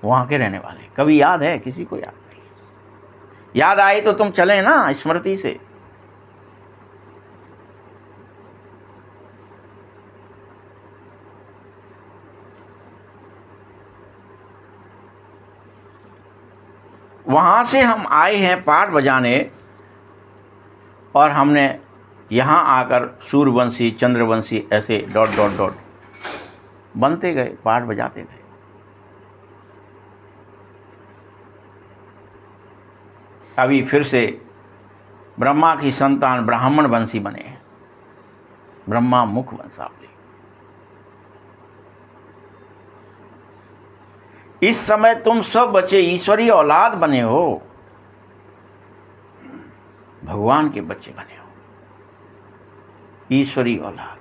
वहाँ के रहने वाले। कभी याद है? किसी को याद नहीं। याद आए तो तुम चले ना स्मृति से। वहाँ से हम आए हैं पाठ बजाने, और हमने यहाँ आकर सूर्यवंशी, चंद्रवंशी, ऐसे डॉट डॉट डॉट बनते गए, पाठ बजाते गए। अभी फिर से ब्रह्मा की संतान ब्राह्मण वंशी बने हैं, ब्रह्मा मुख वंशावली। इस समय तुम सब बच्चे ईश्वरीय औलाद बने हो, भगवान के बच्चे बने हो, ईश्वरीय औलाद।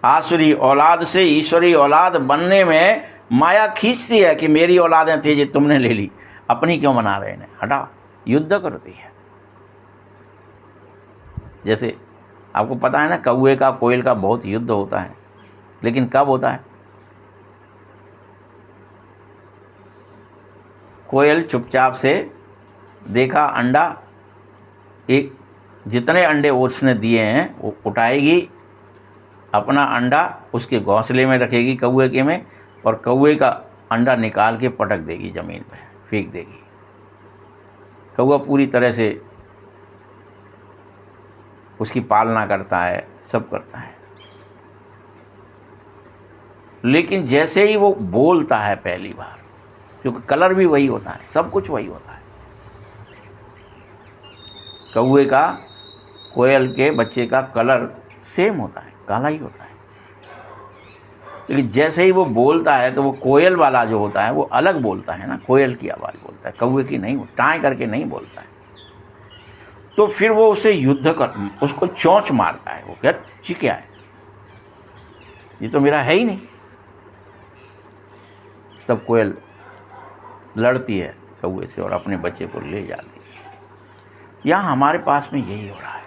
आसुरी औलाद से ईश्वरीय औलाद बनने में माया खींचती है कि मेरी औलादें थी जो तुमने ले ली, अपनी क्यों बना रहे हैं? हटा, युद्ध करती है। जैसे आपको पता है ना, कौवे का कोयल का बहुत युद्ध होता है, लेकिन कब होता है? कोयल चुपचाप से देखा अंडा, एक जितने अंडे उसने दिए हैं वो उठाएगी, अपना अंडा उसके घोंसले में रखेगी कौवे के में, और कौवे का अंडा निकाल के पटक देगी, ज़मीन पे फेंक देगी। कौवा पूरी तरह से उसकी पालना करता है, सब करता है। लेकिन जैसे ही वो बोलता है पहली बार, क्योंकि कलर भी वही होता है, सब कुछ वही होता है, कौवे का, कोयल के बच्चे का कलर सेम होता है, काला ही होता है। लेकिन जैसे ही वो बोलता है तो वो कोयल वाला जो होता है वो अलग बोलता है ना, कोयल की आवाज़ बोलता है, कौवे की नहीं, टाँय करके नहीं बोलता है। तो फिर वो उसे युद्ध कर, उसको चोंच मारता है। वो क्या क्या है, ये तो मेरा है ही नहीं। तब कोयल लड़ती है कौवे से और अपने बच्चे को ले जाती है। यहाँ हमारे पास में यही हो रहा है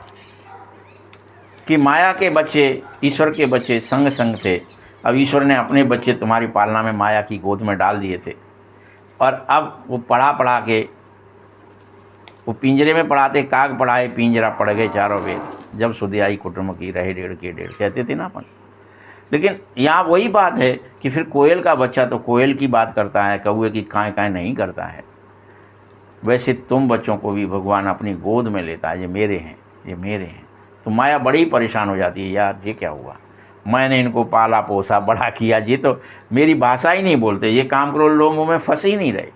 कि माया के बच्चे, ईश्वर के बच्चे संग संग थे। अब ईश्वर ने अपने बच्चे तुम्हारी पालना में माया की गोद में डाल दिए थे, और अब वो पढ़ा के, वो पिंजरे में पढ़ाते, काग पढ़ाए पिंजरा पड़ गए चारों वेद, जब सुधि आई कुटुंब की रहे डेढ़ के डेढ़, कहते थे ना अपन। लेकिन यहाँ वही बात है कि फिर कोयल का बच्चा तो कोयल की बात करता है, कौवे की काँय काँय नहीं करता है। वैसे तुम बच्चों को भी भगवान अपनी गोद में लेता है, ये मेरे हैं, ये मेरे हैं। तो माया बड़ी परेशान हो जाती है, यार ये क्या हुआ, मैंने इनको पाला पोसा बड़ा किया, ये तो मेरी भाषा ही नहीं बोलते, ये काम क्रोध लोगों में फंस ही नहीं रहे,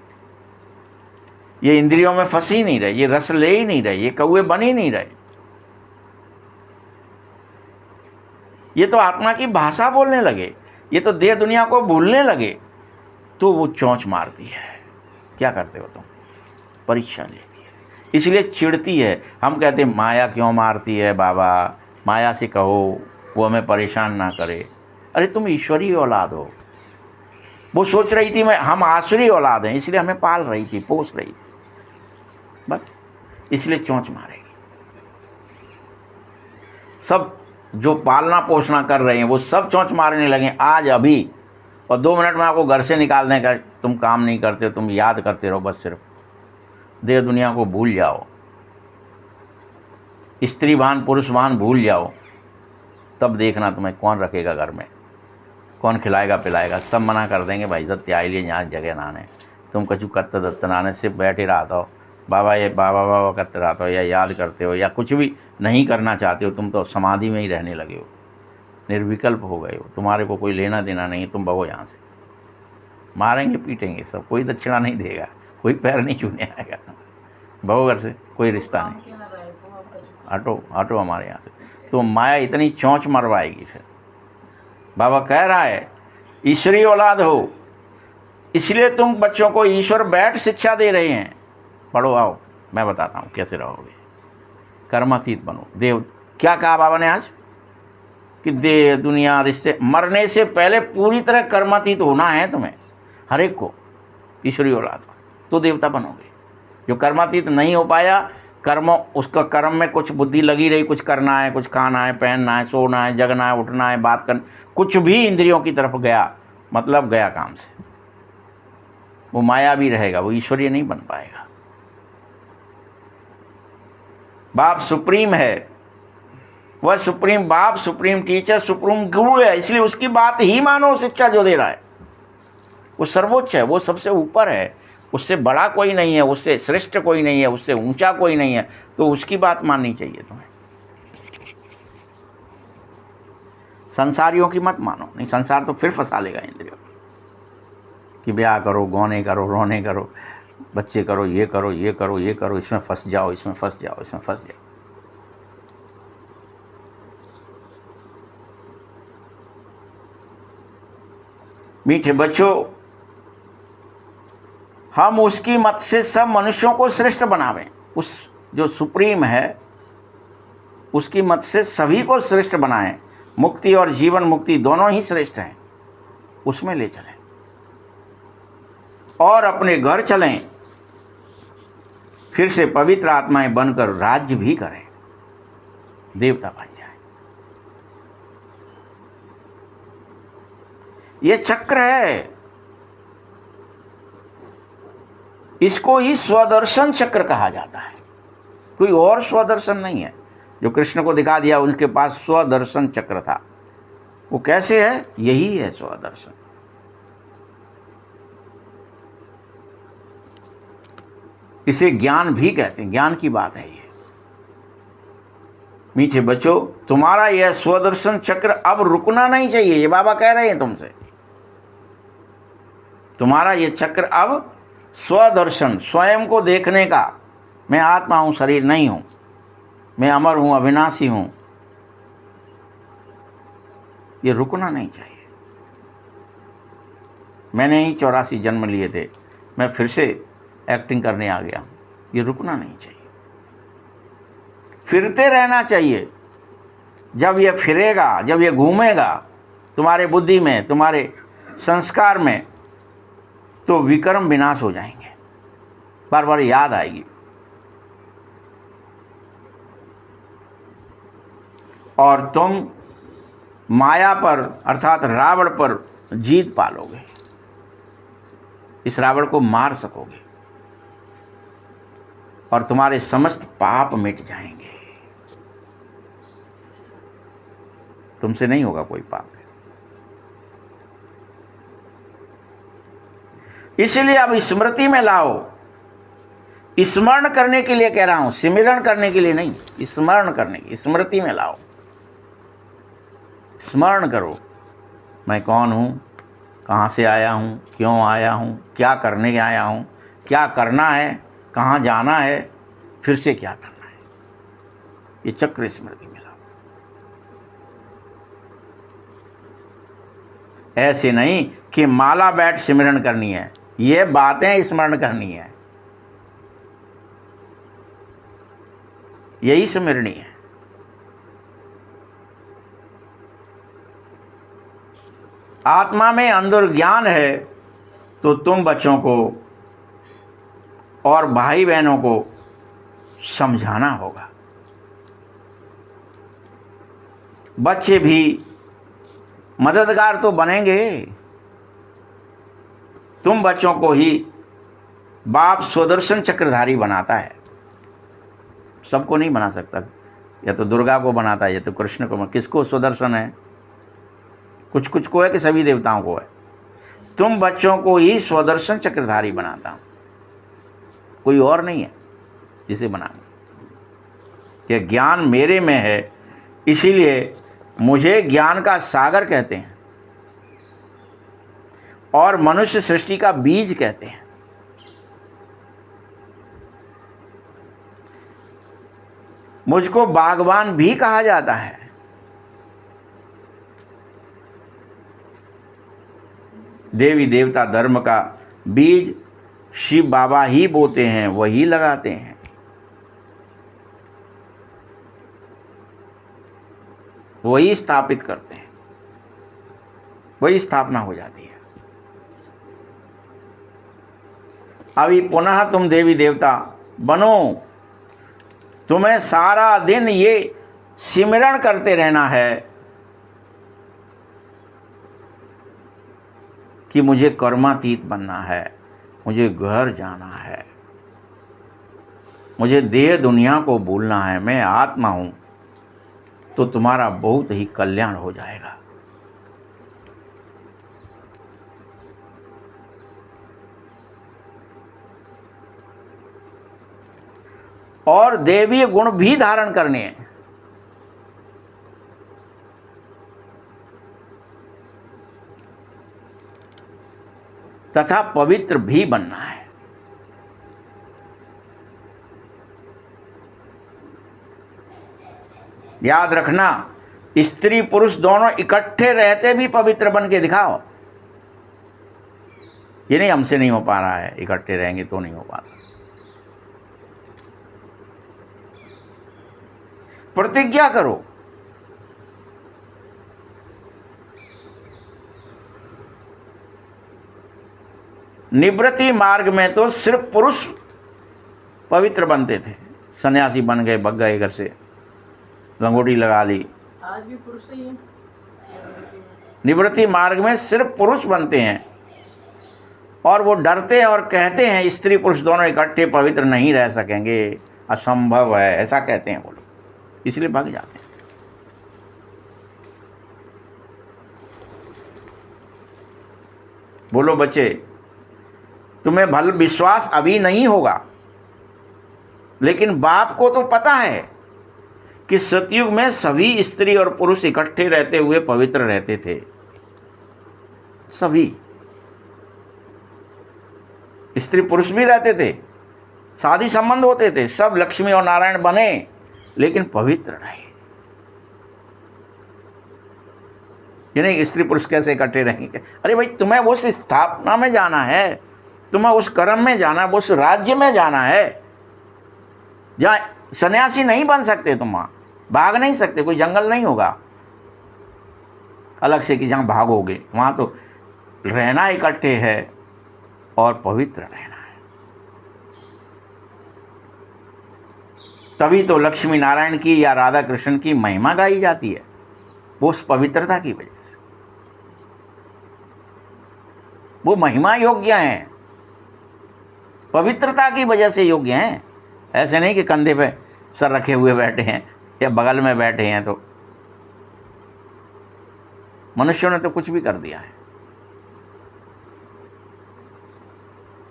ये इंद्रियों में फंस ही नहीं रहे, ये रस ले ही नहीं रहे, ये कौवे बन ही नहीं रहे, ये तो आत्मा की भाषा बोलने लगे। ये तो देह दुनिया को भूलने लगे तो वो चोंच मारती है। क्या करते हो तुम? परीक्षा लेती है, इसलिए चिढ़ती है। हम कहते हैं माया क्यों मारती है बाबा, माया से कहो वो हमें परेशान ना करे। अरे तुम ईश्वरीय औलाद हो। वो सोच रही थी हम आसुरी औलाद हैं, इसलिए हमें पाल रही थी, पोस रही थी, बस इसलिए चोंच मारेगी। सब जो पालना पोषणा कर रहे हैं वो सब चोंच मारने लगे आज अभी, और 2 मिनट में आपको घर से निकाल दें का तुम काम नहीं करते, तुम याद करते रहो, बस सिर्फ देह दुनिया को भूल जाओ, स्त्रीवान पुरुषवान भूल जाओ, तब देखना तुम्हें कौन रखेगा घर में, कौन खिलाएगा पिलाएगा। सब मना कर देंगे, भाई इज्जत आई लिए यहाँ जगह नाने, तुम कछु कत्त दत्त नाने सिर्फ बैठे रहता हो, बाबा ये बाबा बाबा करते रहते हो, या याद करते हो, या कुछ भी नहीं करना चाहते हो, तुम तो समाधि में ही रहने लगे हो, निर्विकल्प हो गए हो, तुम्हारे को कोई लेना देना नहीं, तुम भगो यहाँ से। मारेंगे पीटेंगे सब, कोई दक्षिणा नहीं देगा, कोई पैर नहीं छूने आएगा, भगो घर से, कोई रिश्ता नहीं, हटो हटो हमारे यहाँ से। तो माया इतनी चोंच मरवाएगी। फिर बाबा कह रहा है ईश्वरीय औलाद हो, इसलिए तुम बच्चों को ईश्वर बैठ शिक्षा दे रहे हैं, पढ़ो आओ मैं बताता हूँ कैसे रहोगे, कर्मातीत बनो। देव क्या कहा बाबा ने आज कि देह दुनिया रिश्ते, मरने से पहले पूरी तरह कर्मातीत होना है तुम्हें, हर एक को, ईश्वरीय औलाद को, तो देवता बनोगे। जो कर्मातीत नहीं हो पाया, कर्म उसका कर्म में कुछ बुद्धि लगी रही, कुछ करना है, कुछ खाना है, पहनना है, सोना है, जगना है, उठना है, बात करना, कुछ भी इंद्रियों की तरफ गया, मतलब गया काम से, वो माया भी रहेगा, वो ईश्वरीय नहीं बन पाएगा। बाप सुप्रीम है, वह सुप्रीम बाप, सुप्रीम टीचर, सुप्रीम गुरु है, इसलिए उसकी बात ही मानो। शिक्षा जो दे रहा है वो सर्वोच्च है, वो सबसे ऊपर है, उससे बड़ा कोई नहीं है, उससे श्रेष्ठ कोई नहीं है, उससे ऊंचा कोई नहीं है, तो उसकी बात माननी चाहिए तुम्हें। संसारियों की मत मानो, नहीं संसार तो फिर फंसा लेगा इंद्रियों कि ब्याह करो, गौने करो, रोने करो, बच्चे करो, ये करो, ये करो, ये करो, इसमें फंस जाओ, इसमें फंस जाओ, इसमें फंस जाओ। मीठे बच्चों, हम उसकी मत से सब मनुष्यों को श्रेष्ठ बनावें। उस जो सुप्रीम है उसकी मत से सभी को श्रेष्ठ बनाएं। मुक्ति और जीवन मुक्ति दोनों ही श्रेष्ठ हैं, उसमें ले चलें और अपने घर चलें, फिर से पवित्र आत्माएं बनकर राज्य भी करें, देवता बन जाएं। ये चक्र है, इसको ही स्वदर्शन चक्र कहा जाता है। कोई और स्वदर्शन नहीं है। जो कृष्ण को दिखा दिया उनके पास स्वदर्शन चक्र था, वो कैसे है? यही है स्वदर्शन। इसे ज्ञान भी कहते हैं, ज्ञान की बात है ये। मीठे बच्चों, तुम्हारा यह स्वदर्शन चक्र अब रुकना नहीं चाहिए, ये बाबा कह रहे हैं तुमसे। तुम्हारा ये चक्र अब स्वदर्शन, स्वयं को देखने का, मैं आत्मा हूं, शरीर नहीं हूं, मैं अमर हूं, अविनाशी हूं, ये रुकना नहीं चाहिए। मैंने ही 84 जन्म लिए थे, मैं फिर से एक्टिंग करने आ गया, ये रुकना नहीं चाहिए। फिरते रहना चाहिए। जब ये फिरेगा, जब ये घूमेगा तुम्हारे बुद्धि में, तुम्हारे संस्कार में, तो विकर्म विनाश हो जाएंगे, बार बार याद आएगी। और तुम माया पर अर्थात रावण पर जीत पालोगे, इस रावण को मार सकोगे और तुम्हारे समस्त पाप मिट जाएंगे। तुमसे नहीं होगा कोई पाप। इसलिए अब स्मृति में लाओ। स्मरण करने के लिए कह रहा हूं, सिमरण करने के लिए नहीं, स्मरण करने की, स्मृति में लाओ। स्मरण करो, मैं कौन हूं, कहां से आया हूं, क्यों आया हूं, क्या करने आया हूं, क्या करना है, कहां जाना है, फिर से क्या करना है। ये चक्र स्मृति में लाओ। ऐसे नहीं कि माला बैठ सिमरन करनी है, ये बातें स्मरण करनी है, यही सिमरनी है। आत्मा में अंदर ज्ञान है तो तुम बच्चों को और भाई बहनों को समझाना होगा। बच्चे भी मददगार तो बनेंगे। तुम बच्चों को ही बाप सुदर्शन चक्रधारी बनाता है, सबको नहीं बना सकता। या तो दुर्गा को बनाता है या तो कृष्ण को। किसको सुदर्शन है? कुछ कुछ को है कि सभी देवताओं को है? तुम बच्चों को ही स्वदर्शन चक्रधारी बनाता हूं, कोई और नहीं है जिसे बनाऊं। कि ज्ञान मेरे में है, इसीलिए मुझे ज्ञान का सागर कहते हैं और मनुष्य सृष्टि का बीज कहते हैं। मुझको बागवान भी कहा जाता है। देवी देवता धर्म का बीज शिव बाबा ही बोते हैं, वही लगाते हैं। वही स्थापित करते हैं, वही स्थापना हो जाती है। अभी पुनः तुम देवी देवता बनो। तुम्हें सारा दिन ये सिमरण करते रहना है कि मुझे कर्मातीत बनना है, मुझे घर जाना है, मुझे देह दुनिया को भूलना है, मैं आत्मा हूं। तो तुम्हारा बहुत ही कल्याण हो जाएगा। और देवीय गुण भी धारण करने हैं। तथा पवित्र भी बनना है। याद रखना, स्त्री पुरुष दोनों इकट्ठे रहते भी पवित्र बन के दिखाओ। ये नहीं हमसे नहीं हो पा रहा है, इकट्ठे रहेंगे तो नहीं हो पाता। प्रतिज्ञा करो। निवृत्ति मार्ग में तो सिर्फ पुरुष पवित्र बनते थे। सन्यासी बन गए, भग गए घर से, लंगोटी लगा ली। आज भी पुरुष ही है। निवृत्ति मार्ग में सिर्फ पुरुष बनते हैं और वो डरते हैं और कहते हैं स्त्री पुरुष दोनों इकट्ठे पवित्र नहीं रह सकेंगे, असंभव है, ऐसा कहते हैं वो लोग, इसलिए भाग जाते हैं। बोलो बच्चे, तुम्हें भल विश्वास अभी नहीं होगा, लेकिन बाप को तो पता है कि सतयुग में सभी स्त्री और पुरुष इकट्ठे रहते हुए पवित्र रहते थे। सभी स्त्री पुरुष भी रहते थे, शादी संबंध होते थे, सब लक्ष्मी और नारायण बने, लेकिन पवित्र रहे। ये नहीं स्त्री पुरुष कैसे इकट्ठे रहेंगे? अरे भाई, तुम्हें उस स्थापना में जाना है, तुम्हें उस कर्म में जाना है, उस राज्य में जाना है जहाँ सन्यासी नहीं बन सकते। तुम वहाँ भाग नहीं सकते, कोई जंगल नहीं होगा अलग से कि जहाँ भागोगे। वहाँ तो रहना इकट्ठे है और पवित्र रहना है। तभी तो लक्ष्मी नारायण की या राधा कृष्ण की महिमा गाई जाती है, वो उस पवित्रता की वजह से। वो महिमा योग्य हैं, पवित्रता की वजह से योग्य हैं। ऐसे नहीं कि कंधे पे सर रखे हुए बैठे हैं या बगल में बैठे हैं। तो मनुष्यों ने तो कुछ भी कर दिया है,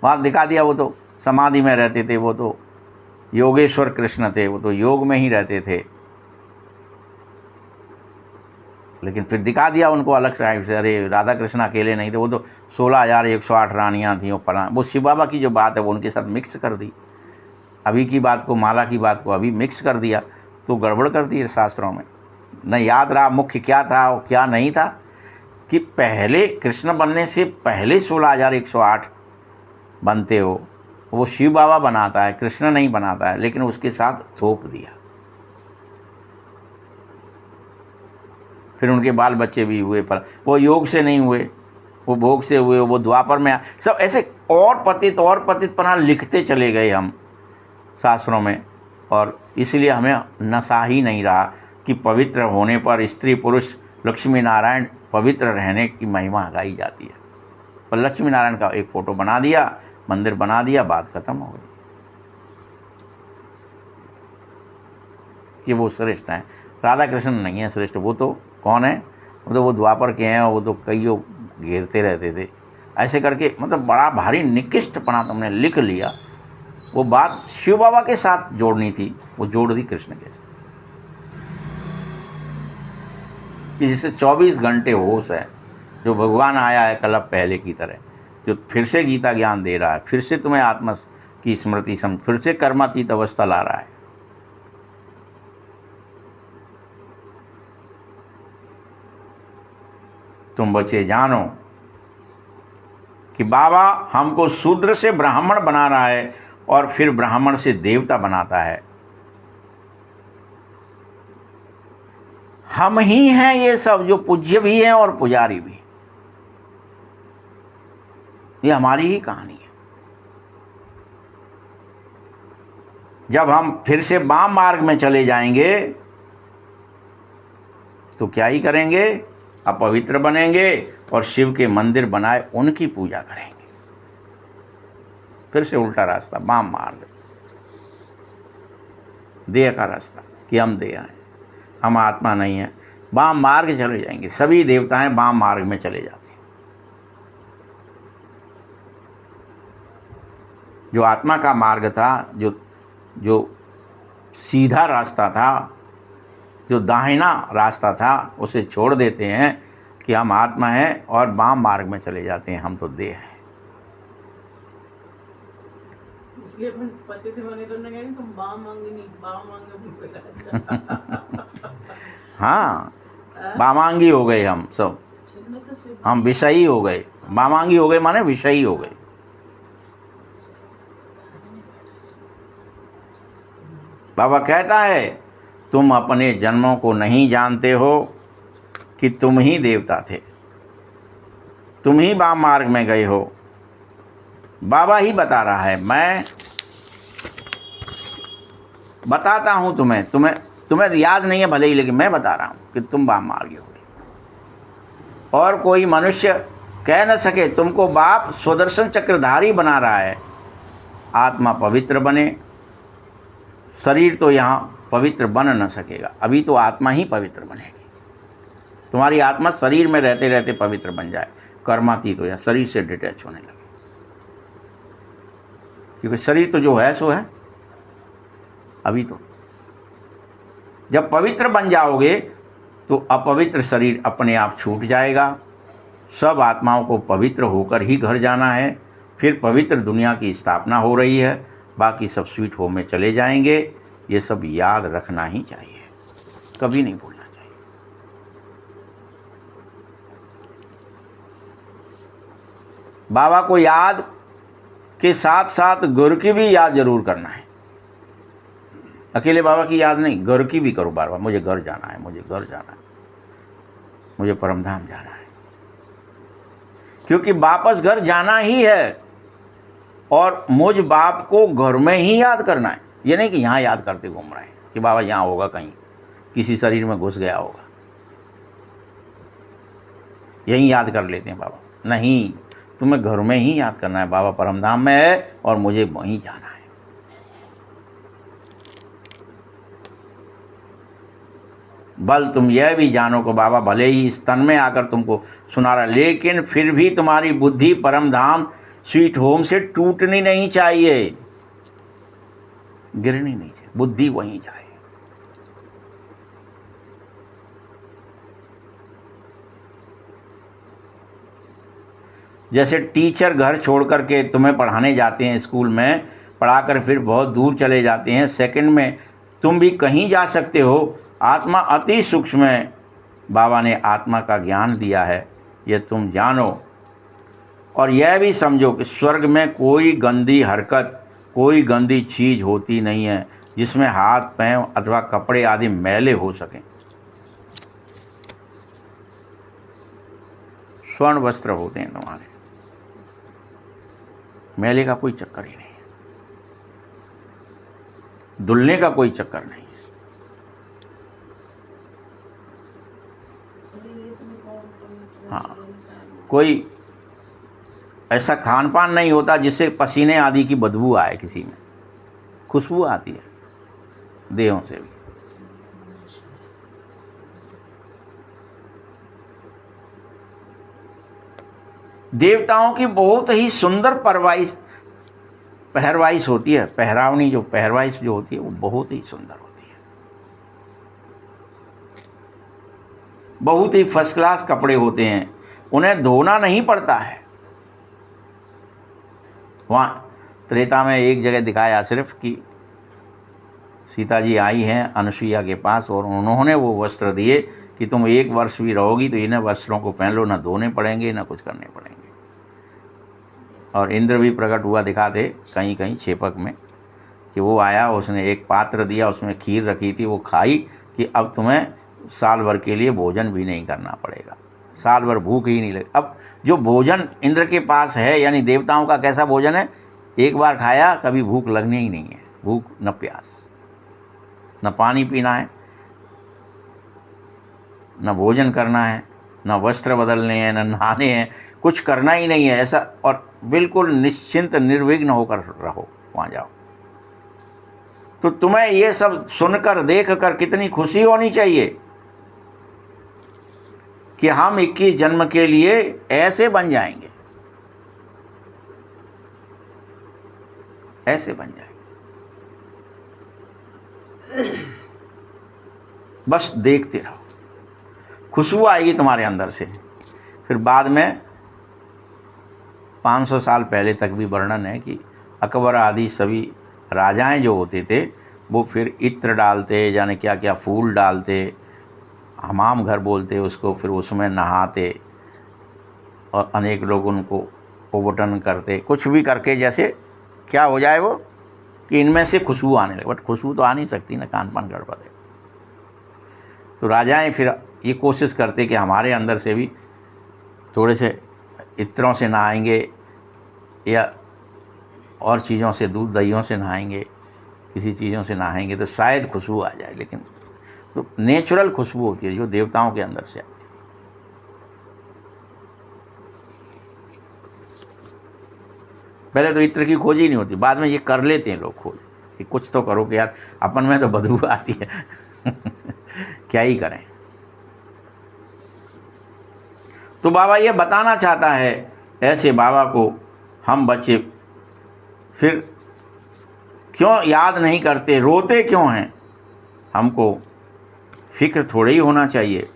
वहाँ दिखा दिया। वो तो समाधि में रहते थे, वो तो योगेश्वर कृष्ण थे, वो तो योग में ही रहते थे, लेकिन फिर दिखा दिया उनको अलग से। अरे राधा कृष्ण अकेले नहीं थे, वो तो 16,108 रानियाँ थीं। वो शिव बाबा की जो बात है वो उनके साथ मिक्स कर दी। अभी की बात को, माला की बात को अभी मिक्स कर दिया, तो गड़बड़ कर दी शास्त्रों में। न याद रहा मुख्य क्या था और क्या नहीं था। कि पहले कृष्ण बनने से पहले 16,108 बनते हो, वो शिव बाबा बनाता है, कृष्ण नहीं बनाता है, लेकिन उसके साथ थोप दिया। फिर उनके बाल बच्चे भी हुए, पर वो योग से नहीं हुए, वो भोग से हुए, वो द्वापर में सब ऐसे और पतित पना लिखते चले गए हम शास्त्रों में। और इसलिए हमें नशा ही नहीं रहा कि पवित्र होने पर स्त्री पुरुष लक्ष्मी नारायण पवित्र रहने की महिमा गाई जाती है। पर लक्ष्मी नारायण का एक फ़ोटो बना दिया, मंदिर बना दिया, बात खत्म हो गई कि वो श्रेष्ठ हैं। राधा कृष्ण नहीं है श्रेष्ठ, वो तो कौन है, वो द्वापर के हैं, वो तो कईयों घेरते रहते थे। ऐसे करके मतलब बड़ा भारी निकृष्टपना तुमने लिख लिया। वो बात शिव बाबा के साथ जोड़नी थी, वो जोड़ दी कृष्ण के साथ, कि जिससे 24 घंटे होश है, जो भगवान आया है कल पहले की तरह, जो फिर से गीता ज्ञान दे रहा है, फिर से तुम्हें आत्मा की स्मृति समझ, फिर से कर्मातीत अवस्था ला रहा है। तुम बच्चे जानो कि बाबा हमको शूद्र से ब्राह्मण बना रहा है और फिर ब्राह्मण से देवता बनाता है। हम ही हैं ये सब, जो पूज्य भी हैं और पुजारी भी। ये हमारी ही कहानी है। जब हम फिर से वाम मार्ग में चले जाएंगे तो क्या ही करेंगे, अपवित्र बनेंगे और शिव के मंदिर बनाए उनकी पूजा करेंगे। फिर से उल्टा रास्ता, वाम मार्ग, देह का रास्ता कि हम देह हैं, हम आत्मा नहीं है। वाम मार्ग चले जाएंगे, सभी देवताएं वाम मार्ग में चले जाते हैं। जो आत्मा का मार्ग था, जो सीधा रास्ता था, जो दाहिना रास्ता था, उसे छोड़ देते हैं कि हम आत्मा हैं और वाम मार्ग में चले जाते हैं, हम तो देह हैं। इसलिए अपन पति थे बने तो ना कहने तुम वाम मांगे हाँ, वामांगी हो गए हम सब, हम विषयी हो गए। वामांगी हो गए माने विषयी हो गए। बाबा कहता है तुम अपने जन्मों को नहीं जानते हो कि तुम ही देवता थे, तुम ही वाम मार्ग में गए हो। बाबा ही बता रहा है, मैं बताता हूँ तुम्हें याद नहीं है भले ही, लेकिन मैं बता रहा हूँ कि तुम वाम मार्गी हो गए। और कोई मनुष्य कह न सके तुमको बाप स्वदर्शन चक्रधारी बना रहा है। आत्मा पवित्र बने, शरीर तो यहाँ पवित्र बन न सकेगा। अभी तो आत्मा ही पवित्र बनेगी। तुम्हारी आत्मा शरीर में रहते रहते पवित्र बन जाए, कर्मातीत हो या शरीर से डिटैच होने लगे। क्योंकि शरीर तो जो है सो है। अभी तो जब पवित्र बन जाओगे तो अपवित्र शरीर अपने आप छूट जाएगा। सब आत्माओं को पवित्र होकर ही घर जाना है। फिर पवित्र दुनिया की स्थापना हो रही है, बाकी सब स्वीट होम में चले जाएंगे। ये सब याद रखना ही चाहिए, कभी नहीं भूलना चाहिए। बाबा को याद के साथ साथ गुरु की भी याद जरूर करना है। अकेले बाबा की याद नहीं, घर की भी करो बार बार। मुझे घर जाना है, मुझे घर जाना है, मुझे परमधाम जाना है। क्योंकि वापस घर जाना ही है और मुझ बाप को घर में ही याद करना है। ये नहीं कि यहाँ याद करते घूम रहे हैं कि बाबा यहाँ होगा, कहीं किसी शरीर में घुस गया होगा, यहीं याद कर लेते हैं बाबा। नहीं, तुम्हें घर में ही याद करना है। बाबा परमधाम में है और मुझे वहीं जाना है। बल तुम यह भी जानो कि बाबा भले ही इस तन में आकर तुमको सुना रहा, लेकिन फिर भी तुम्हारी बुद्धि परमधाम स्वीट होम से टूटनी नहीं चाहिए, गिरनी नहीं चाहिए, बुद्धि वहीं जाए। जैसे टीचर घर छोड़ करके तुम्हें पढ़ाने जाते हैं, स्कूल में पढ़ाकर फिर बहुत दूर चले जाते हैं, सेकंड में तुम भी कहीं जा सकते हो। आत्मा अति सूक्ष्म है। बाबा ने आत्मा का ज्ञान दिया है ये तुम जानो और यह भी समझो कि स्वर्ग में कोई गंदी हरकत, कोई गंदी चीज़ होती नहीं है जिसमें हाथ पैर अथवा कपड़े आदि मैले हो सकें। स्वर्ण वस्त्र होते हैं तुम्हारे, मैले का कोई चक्कर ही नहीं है, धुलने का कोई चक्कर नहीं है। हाँ, कोई ऐसा खान पान नहीं होता जिससे पसीने आदि की बदबू आए, किसी में खुशबू आती है देहों से भी। देवताओं की बहुत ही सुंदर पहरवाइश होती है, पहरवाइश जो होती है वो बहुत ही सुंदर होती है। बहुत ही फर्स्ट क्लास कपड़े होते हैं, उन्हें धोना नहीं पड़ता है। वहाँ त्रेता में एक जगह दिखाया सिर्फ कि सीता जी आई हैं अनुसुईया के पास और उन्होंने वो वस्त्र दिए कि तुम 1 वर्ष भी रहोगी तो इन्हें वस्त्रों को पहन लो, ना धोने पड़ेंगे ना कुछ करने पड़ेंगे। और इंद्र भी प्रकट हुआ दिखाते कहीं कहीं छेपक में कि वो आया, उसने एक पात्र दिया, उसमें खीर रखी थी, वो खाई कि अब तुम्हें साल भर के लिए भोजन भी नहीं करना पड़ेगा, साल भर भूख ही नहीं लगे। अब जो भोजन इंद्र के पास है, यानी देवताओं का कैसा भोजन है, एक बार खाया कभी भूख लगनी ही नहीं है, भूख न प्यास, न पानी पीना है, न भोजन करना है, न वस्त्र बदलने हैं, न नहाने हैं, कुछ करना ही नहीं है ऐसा। और बिल्कुल निश्चिंत निर्विघ्न होकर रहो, वहाँ जाओ। तो तुम्हें ये सब सुनकर देख कर कितनी खुशी होनी चाहिए कि हम 21 जन्म के लिए ऐसे बन जाएंगे, ऐसे बन जाएंगे। बस देखते रहो, खुशबू आएगी तुम्हारे अंदर से। फिर बाद में 500 साल पहले तक भी वर्णन है कि अकबर आदि सभी राजाएं जो होते थे वो फिर इत्र डालते, जाने क्या क्या फूल डालते, हमाम घर बोलते उसको, फिर उसमें नहाते और अनेक लोग उनको ओवटन करते, कुछ भी करके जैसे क्या हो जाए वो कि इनमें से खुशबू आने लगे। बट खुशबू तो आ नहीं सकती ना, कान पान गड़बड़ है। तो राजाएं फिर ये कोशिश करते कि हमारे अंदर से भी थोड़े से इत्रों से नहाएंगे या और चीज़ों से, दूध दहियों से नहाएंगे, किसी चीज़ों से नहाएंगे तो शायद खुशबू आ जाए। लेकिन तो नेचुरल खुशबू होती है जो देवताओं के अंदर से आती है। पहले तो इत्र की खोज ही नहीं होती, बाद में ये कर लेते हैं लोग खोज कि कुछ तो करो कि यार अपन में तो बदबू आती है क्या ही करें। तो बाबा ये बताना चाहता है, ऐसे बाबा को हम बच्चे फिर क्यों याद नहीं करते, रोते क्यों हैं? हमको फिक्र थोड़ी ही होना चाहिए।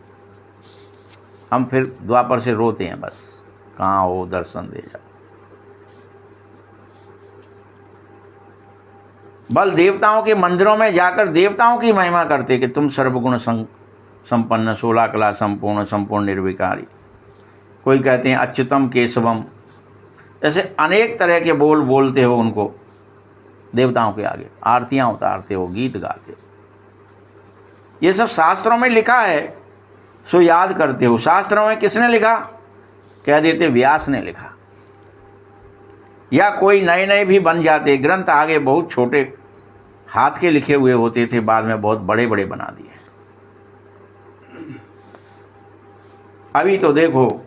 हम फिर द्वापर से रोते हैं, बस कहाँ हो, दर्शन दे जाओ। बल देवताओं के मंदिरों में जाकर देवताओं की महिमा करते कि तुम सर्वगुण संपन्न, 16 कला संपूर्ण निर्विकारी। कोई कहते हैं अच्युतम केशवम, ऐसे अनेक तरह के बोल बोलते हो उनको देवताओं के आगे, आरतियां उतारते हो, गीत गाते हो। ये सब शास्त्रों में लिखा है, सो याद करते हो। शास्त्रों में किसने लिखा? कह देते व्यास ने लिखा, या कोई नए नए भी बन जाते। ग्रंथ आगे बहुत छोटे हाथ के लिखे हुए होते थे, बाद में बहुत बड़े बड़े बना दिए। अभी तो देखो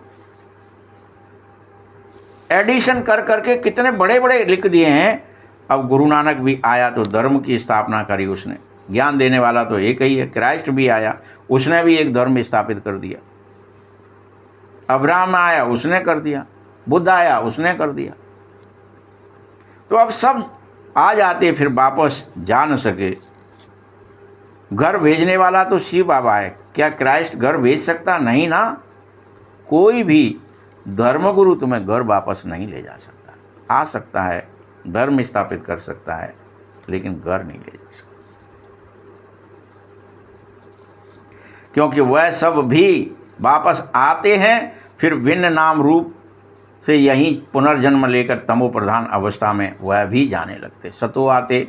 एडिशन कर करके कितने बड़े बड़े लिख दिए हैं। अब गुरु नानक भी आया तो धर्म की स्थापना करी उसने। ज्ञान देने वाला तो एक ही है। क्राइस्ट भी आया, उसने भी एक धर्म स्थापित कर दिया। अब्राहम आया, उसने कर दिया। बुद्ध आया, उसने कर दिया। तो अब सब आ जाते, फिर वापस जा न सके। घर भेजने वाला तो शिव बाबा है। क्या क्राइस्ट घर भेज सकता? नहीं ना। कोई भी धर्मगुरु तुम्हें घर वापस नहीं ले जा सकता। आ सकता है, धर्म स्थापित कर सकता है, लेकिन घर नहीं ले जा सकता, क्योंकि वह सब भी वापस आते हैं फिर भिन्न नाम रूप से यहीं पुनर्जन्म लेकर तमो प्रधान अवस्था में वह भी जाने लगते। सतो आते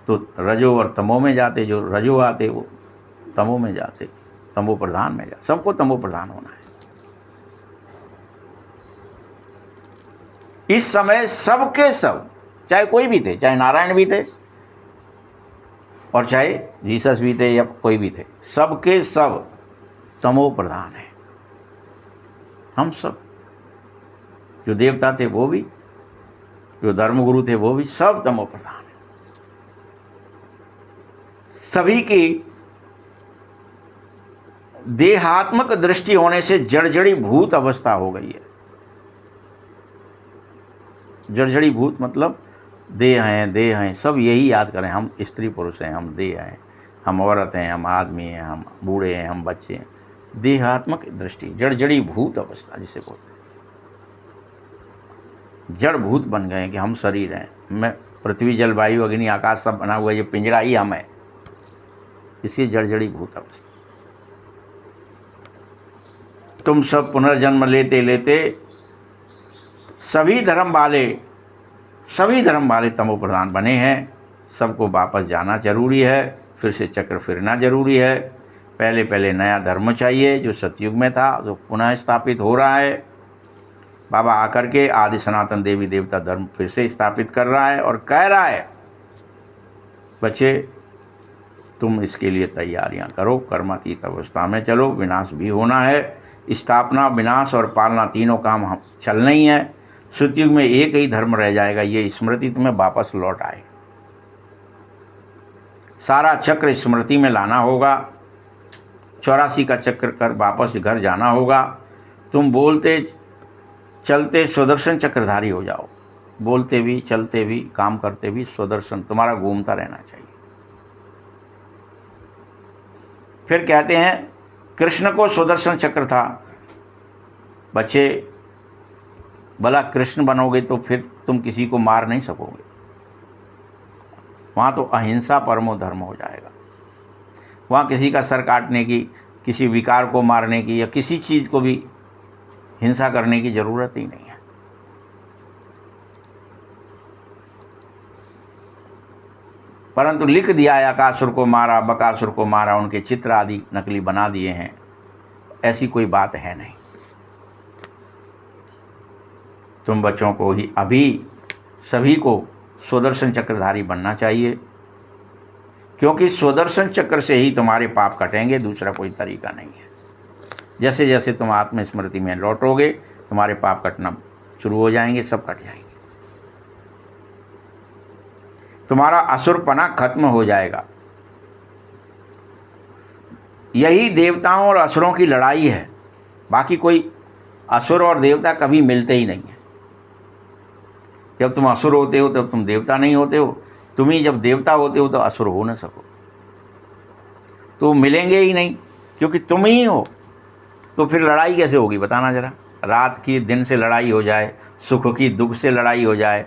तो रजो और तमो में जाते, जो रजो आते वो तमो में जाते, तमो प्रधान में जाते। सबको तमो प्रधान होना है। इस समय सबके सब, चाहे कोई भी थे, चाहे नारायण भी थे और चाहे जीसस भी थे या कोई भी थे, सबके सब तमो प्रधान है। हम सब, जो देवता थे वो भी, जो धर्मगुरु थे वो भी, सब तमो प्रधान है। सभी की देहात्मक दृष्टि होने से जड़जड़ी भूत अवस्था हो गई है। जड़जड़ी भूत मतलब देह हैं, सब यही याद करें, हम स्त्री पुरुष हैं, हम देह हैं, हम औरत हैं, हम आदमी हैं, हम बूढ़े हैं, हम बच्चे हैं। देहात्मक दृष्टि, जड़जड़ी भूत अवस्था जिसे बोलते हैं। जड़ भूत बन गए कि हम शरीर हैं, मैं पृथ्वी जल वायु अग्नि आकाश सब बना हुआ, ये पिंजरा ही हम है, इसलिए जड़जड़ी भूत अवस्था। तुम सब पुनर्जन्म लेते लेते सभी धर्म वाले तमो प्रधान बने हैं। सबको वापस जाना जरूरी है, फिर से चक्र फिरना जरूरी है। पहले पहले नया धर्म चाहिए जो सतयुग में था, जो पुनः स्थापित हो रहा है। बाबा आकर के आदि सनातन देवी देवता धर्म फिर से स्थापित कर रहा है और कह रहा है, बच्चे तुम इसके लिए तैयारियां करो, कर्मातीत अवस्था में चलो, विनाश भी होना है। स्थापना, विनाश और पालना तीनों काम हम चलना ही है। सतयुग में एक ही धर्म रह जाएगा, ये स्मृति तुम्हें वापस लौट आए। सारा चक्र स्मृति में लाना होगा, 84 का चक्र कर वापस घर जाना होगा। तुम बोलते चलते सुदर्शन चक्रधारी हो जाओ, बोलते भी, चलते भी, काम करते भी सुदर्शन तुम्हारा घूमता रहना चाहिए। फिर कहते हैं कृष्ण को सुदर्शन चक्र था। बच्चे, भला कृष्ण बनोगे तो फिर तुम किसी को मार नहीं सकोगे, वहाँ तो अहिंसा परमो धर्म हो जाएगा। वहाँ किसी का सर काटने की, किसी विकार को मारने की या किसी चीज़ को भी हिंसा करने की ज़रूरत ही नहीं है। परंतु लिख दिया है अकासुर को मारा, बकासुर को मारा, उनके चित्र आदि नकली बना दिए हैं, ऐसी कोई बात है नहीं। तुम बच्चों को ही अभी सभी को सुदर्शन चक्रधारी बनना चाहिए, क्योंकि सुदर्शन चक्र से ही तुम्हारे पाप कटेंगे, दूसरा कोई तरीका नहीं है। जैसे जैसे तुम आत्मस्मृति में लौटोगे तुम्हारे पाप कटना शुरू हो जाएंगे, सब कट जाएंगे, तुम्हारा असुरपना खत्म हो जाएगा। यही देवताओं और असुरों की लड़ाई है, बाकी कोई असुर और देवता कभी मिलते ही नहीं है। जब तुम असुर होते हो तब तुम देवता नहीं होते हो, तुम ही जब देवता होते हो तो असुर हो न सको, तो मिलेंगे ही नहीं, क्योंकि तुम ही हो। तो फिर लड़ाई कैसे होगी बताना जरा। रात की दिन से लड़ाई हो जाए, सुख की दुख से लड़ाई हो जाए,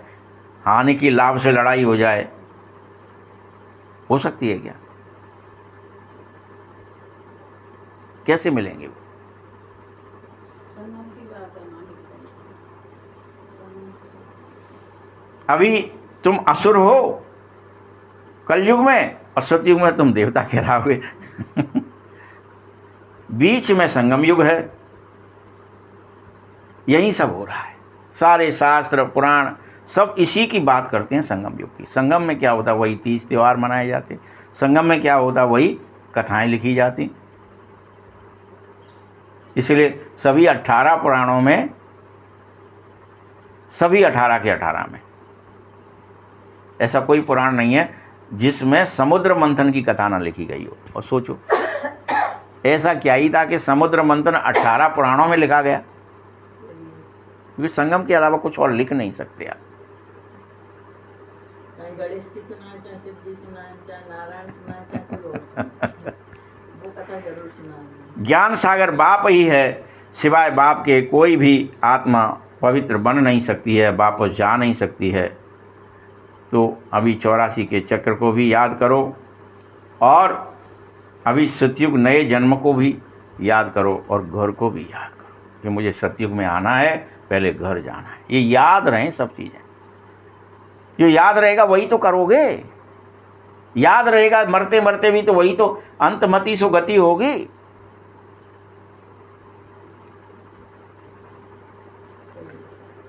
हानि की लाभ से लड़ाई हो जाए, हो सकती है क्या? कैसे मिलेंगे वो? अभी तुम असुर हो कलयुग में और सतयुग में तुम देवता कहलाओगे। बीच में संगम युग है, यही सब हो रहा है। सारे शास्त्र पुराण सब इसी की बात करते हैं, संगम युग की। संगम में क्या होता, वही तीज त्यौहार मनाए जाते। संगम में क्या होता, वही कथाएं लिखी जाती। इसलिए सभी 18 पुराणों में, सभी 18 के 18 में ऐसा कोई पुराण नहीं है जिसमें समुद्र मंथन की कथा ना लिखी गई हो। और सोचो ऐसा क्या ही था कि समुद्र मंथन 18 पुराणों में लिखा गया, क्योंकि संगम के अलावा कुछ और लिख नहीं सकते आप। गणेश जी सुनाए, चाहे शिव जी सुनाए, चाहे नारायण सुनाए, चाहे कोई और, वो कथा जरूर सुनाए। ज्ञान सागर बाप ही है, सिवाय बाप के कोई भी आत्मा पवित्र बन नहीं सकती है, वापस जा नहीं सकती है। तो अभी 84 के चक्र को भी याद करो और अभी सतयुग नए जन्म को भी याद करो और घर को भी याद करो। कि मुझे सतयुग में आना है, पहले घर जाना है। ये याद रहें सब चीज़ें। जो याद रहेगा वही तो करोगे, याद रहेगा मरते मरते भी तो वही तो अंतमति सो गति होगी।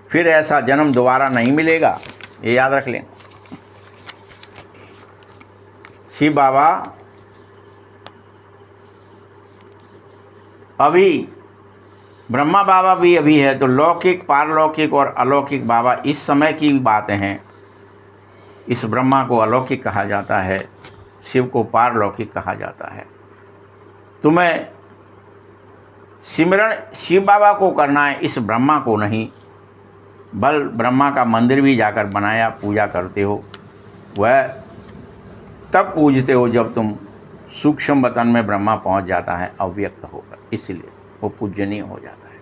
फिर ऐसा जन्म दोबारा नहीं मिलेगा, ये याद रख लें। शिव बाबा अभी, ब्रह्मा बाबा भी अभी है, तो लौकिक, पारलौकिक और अलौकिक बाबा इस समय की बातें हैं। इस ब्रह्मा को अलौकिक कहा जाता है, शिव को पारलौकिक कहा जाता है। तुम्हें सिमरण शिव बाबा को करना है, इस ब्रह्मा को नहीं। बल ब्रह्मा का मंदिर भी जाकर बनाया, पूजा करते हो, वह तब पूजते हो जब तुम सूक्ष्म वतन में ब्रह्मा पहुंच जाता है अव्यक्त होकर, इसलिए वो पूजनीय हो जाता है।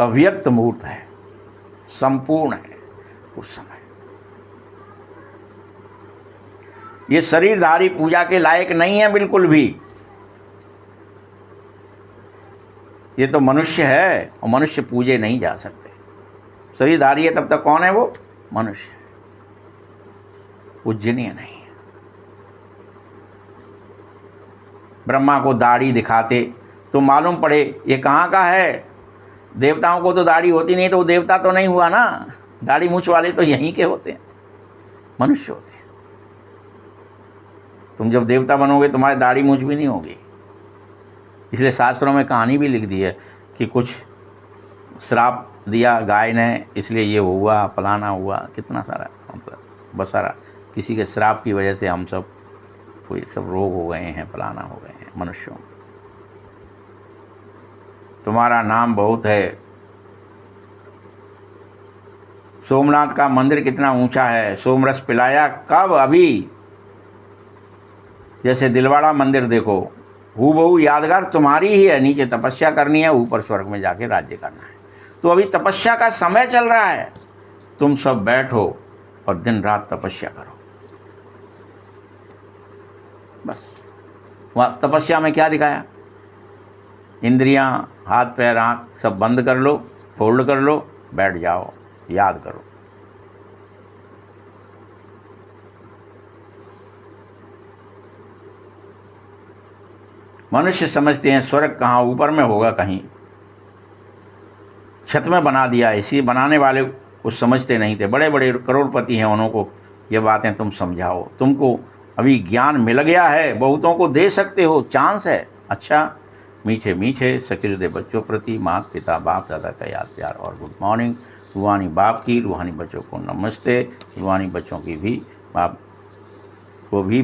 अव्यक्त मूर्त है, संपूर्ण है उस समय। ये शरीरधारी पूजा के लायक नहीं है बिल्कुल भी। ये तो मनुष्य है और मनुष्य पूजे नहीं जा सकते। शरीरधारी है तब तक कौन है? वो मनुष्य है, पूजनीय नहीं है। ब्रह्मा को दाढ़ी दिखाते तो मालूम पड़े ये कहाँ का है। देवताओं को तो दाढ़ी होती नहीं, तो वो देवता तो नहीं हुआ ना। दाढ़ी मूछ वाले तो यहीं के होते हैं, मनुष्य होते हैं। तुम जब देवता बनोगे तुम्हारी दाढ़ी मूछ भी नहीं होगी। इसलिए शास्त्रों में कहानी भी लिख दी है कि कुछ श्राप दिया गाय ने, इसलिए ये हुआ, फलाना हुआ, कितना सारा मतलब बसारा। किसी के श्राप की वजह से हम सब कोई सब रोग हो गए हैं, फलाना हो गए हैं मनुष्यों। तुम्हारा नाम बहुत है। सोमनाथ का मंदिर कितना ऊंचा है। सोमरस पिलाया कब? अभी। जैसे दिलवाड़ा मंदिर देखो, हूबहू यादगार तुम्हारी ही है। नीचे तपस्या करनी है, ऊपर स्वर्ग में जाके राज्य करना है। तो अभी तपस्या का समय चल रहा है। तुम सब बैठो और दिन रात तपस्या करो। बस वहाँ तपस्या में क्या दिखाया? इंद्रियां, हाथ पैर आँख सब बंद कर लो, फोल्ड कर लो, बैठ जाओ, याद करो। मनुष्य समझते हैं स्वर्ग कहाँ, ऊपर में होगा कहीं, छत में बना दिया। इसी बनाने वाले कुछ समझते नहीं थे। बड़े बड़े करोड़पति हैं, उनको ये बातें तुम समझाओ। तुमको अभी ज्ञान मिल गया है, बहुतों को दे सकते हो, चांस है। अच्छा, मीठे मीठे सकृदय बच्चों प्रति माता पिता बाप दादा का याद प्यार और गुड मॉर्निंग। रूहानी बाप की, रूहानी बच्चों को नमस्ते। रूहानी बच्चों की भी बाप को भी,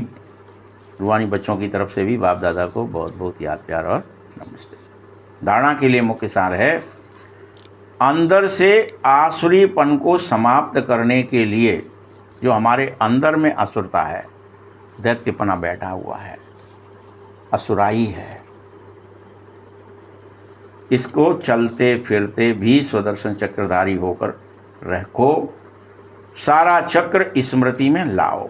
रूहानी बच्चों की तरफ से भी बाप दादा को बहुत बहुत याद प्यार और नमस्ते। धारणा के लिए मुख्य सार है, अंदर से आसुरीपन को समाप्त करने के लिए जो हमारे अंदर में असुरता है, दैत्यपना बैठा हुआ है, असुराई है, इसको चलते फिरते भी स्वदर्शन चक्रधारी होकर रखो। सारा चक्र स्मृति में लाओ।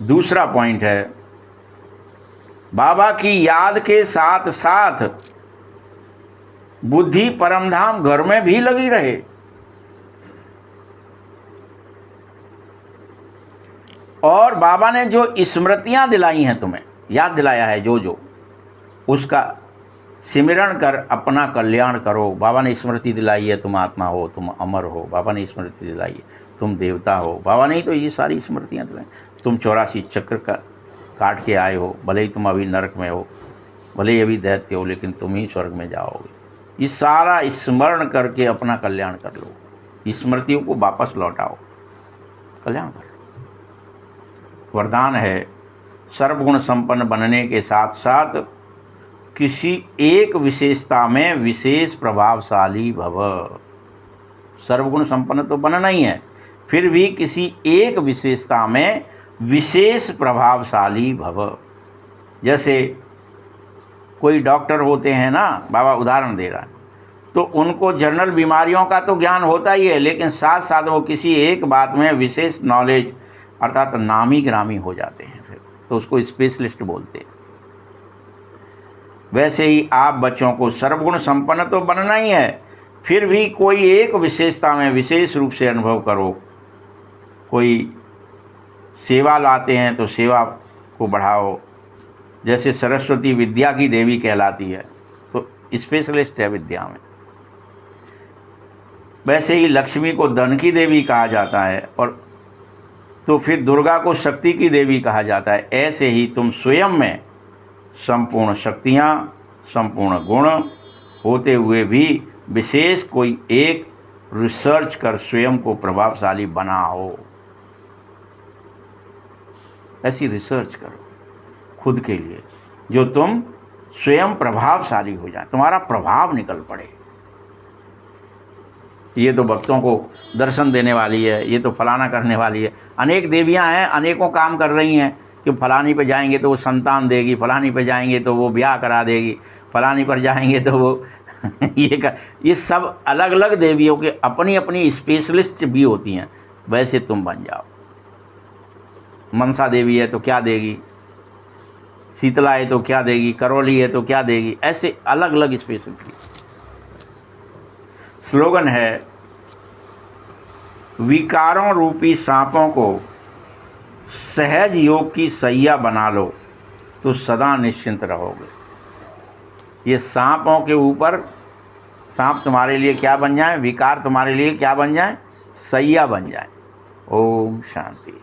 दूसरा पॉइंट है, बाबा की याद के साथ साथ बुद्धि परमधाम घर में भी लगी रहे। और बाबा ने जो स्मृतियां दिलाई हैं, तुम्हें याद दिलाया है, जो जो उसका सिमरण कर अपना कल्याण करो। बाबा ने स्मृति दिलाई है तुम आत्मा हो, तुम अमर हो। बाबा ने स्मृति दिलाई है तुम देवता हो। बाबा ने ही तो ये सारी स्मृतियां दिलाई। तुम 84 चक्र का काट के आए हो, भले ही तुम अभी नरक में हो, भले ही अभी दैत्य हो, लेकिन तुम ही स्वर्ग में जाओगे। ये सारा स्मरण करके अपना कल्याण कर लो। स्मृतियों को वापस लौटाओ, कल्याण कर लो। वरदान है, सर्वगुण संपन्न बनने के साथ साथ किसी एक विशेषता में विशेष प्रभावशाली भव। सर्वगुण संपन्न तो बनना ही है, फिर भी किसी एक विशेषता में विशेष प्रभावशाली भव। जैसे कोई डॉक्टर होते हैं ना, बाबा उदाहरण दे रहा है, तो उनको जनरल बीमारियों का तो ज्ञान होता ही है, लेकिन साथ साथ वो किसी एक बात में विशेष नॉलेज अर्थात नामी ग्रामी हो जाते हैं, फिर तो उसको स्पेशलिस्ट बोलते हैं। वैसे ही आप बच्चों को सर्वगुण संपन्न तो बनना ही है, फिर भी कोई एक विशेषता में विशेष रूप से अनुभव करो। कोई सेवा लाते हैं तो सेवा को बढ़ाओ, जैसे सरस्वती विद्या की देवी कहलाती है तो स्पेशलिस्ट है विद्या में। वैसे ही लक्ष्मी को धन की देवी कहा जाता है, और तो फिर दुर्गा को शक्ति की देवी कहा जाता है। ऐसे ही तुम स्वयं में संपूर्ण शक्तियाँ, संपूर्ण गुण होते हुए भी विशेष कोई एक रिसर्च कर स्वयं को प्रभावशाली बनाओ। ऐसी रिसर्च करो खुद के लिए जो तुम स्वयं प्रभावशाली हो जाए, तुम्हारा प्रभाव निकल पड़े। ये तो भक्तों को दर्शन देने वाली है, ये तो फलाना करने वाली है। अनेक देवियां हैं, अनेकों काम कर रही हैं कि फलानी पे जाएंगे तो वो संतान देगी, फलानी पे जाएंगे तो वो ब्याह करा देगी, फलानी पर जाएंगे तो वो ये सब अलग अलग देवियों के अपनी अपनी स्पेशलिस्ट भी होती हैं। वैसे तुम बन जाओ। मनसा देवी है तो क्या देगी, शीतला है तो क्या देगी, करौली है तो क्या देगी, ऐसे अलग अलग स्पेशलिटी। स्लोगन है, विकारों रूपी सांपों को सहज योग की सैया बना लो तो सदा निश्चिंत रहोगे। ये सांपों के ऊपर, सांप तुम्हारे लिए क्या बन जाए, विकार तुम्हारे लिए क्या बन जाए, सैया बन जाए। ओम शांति।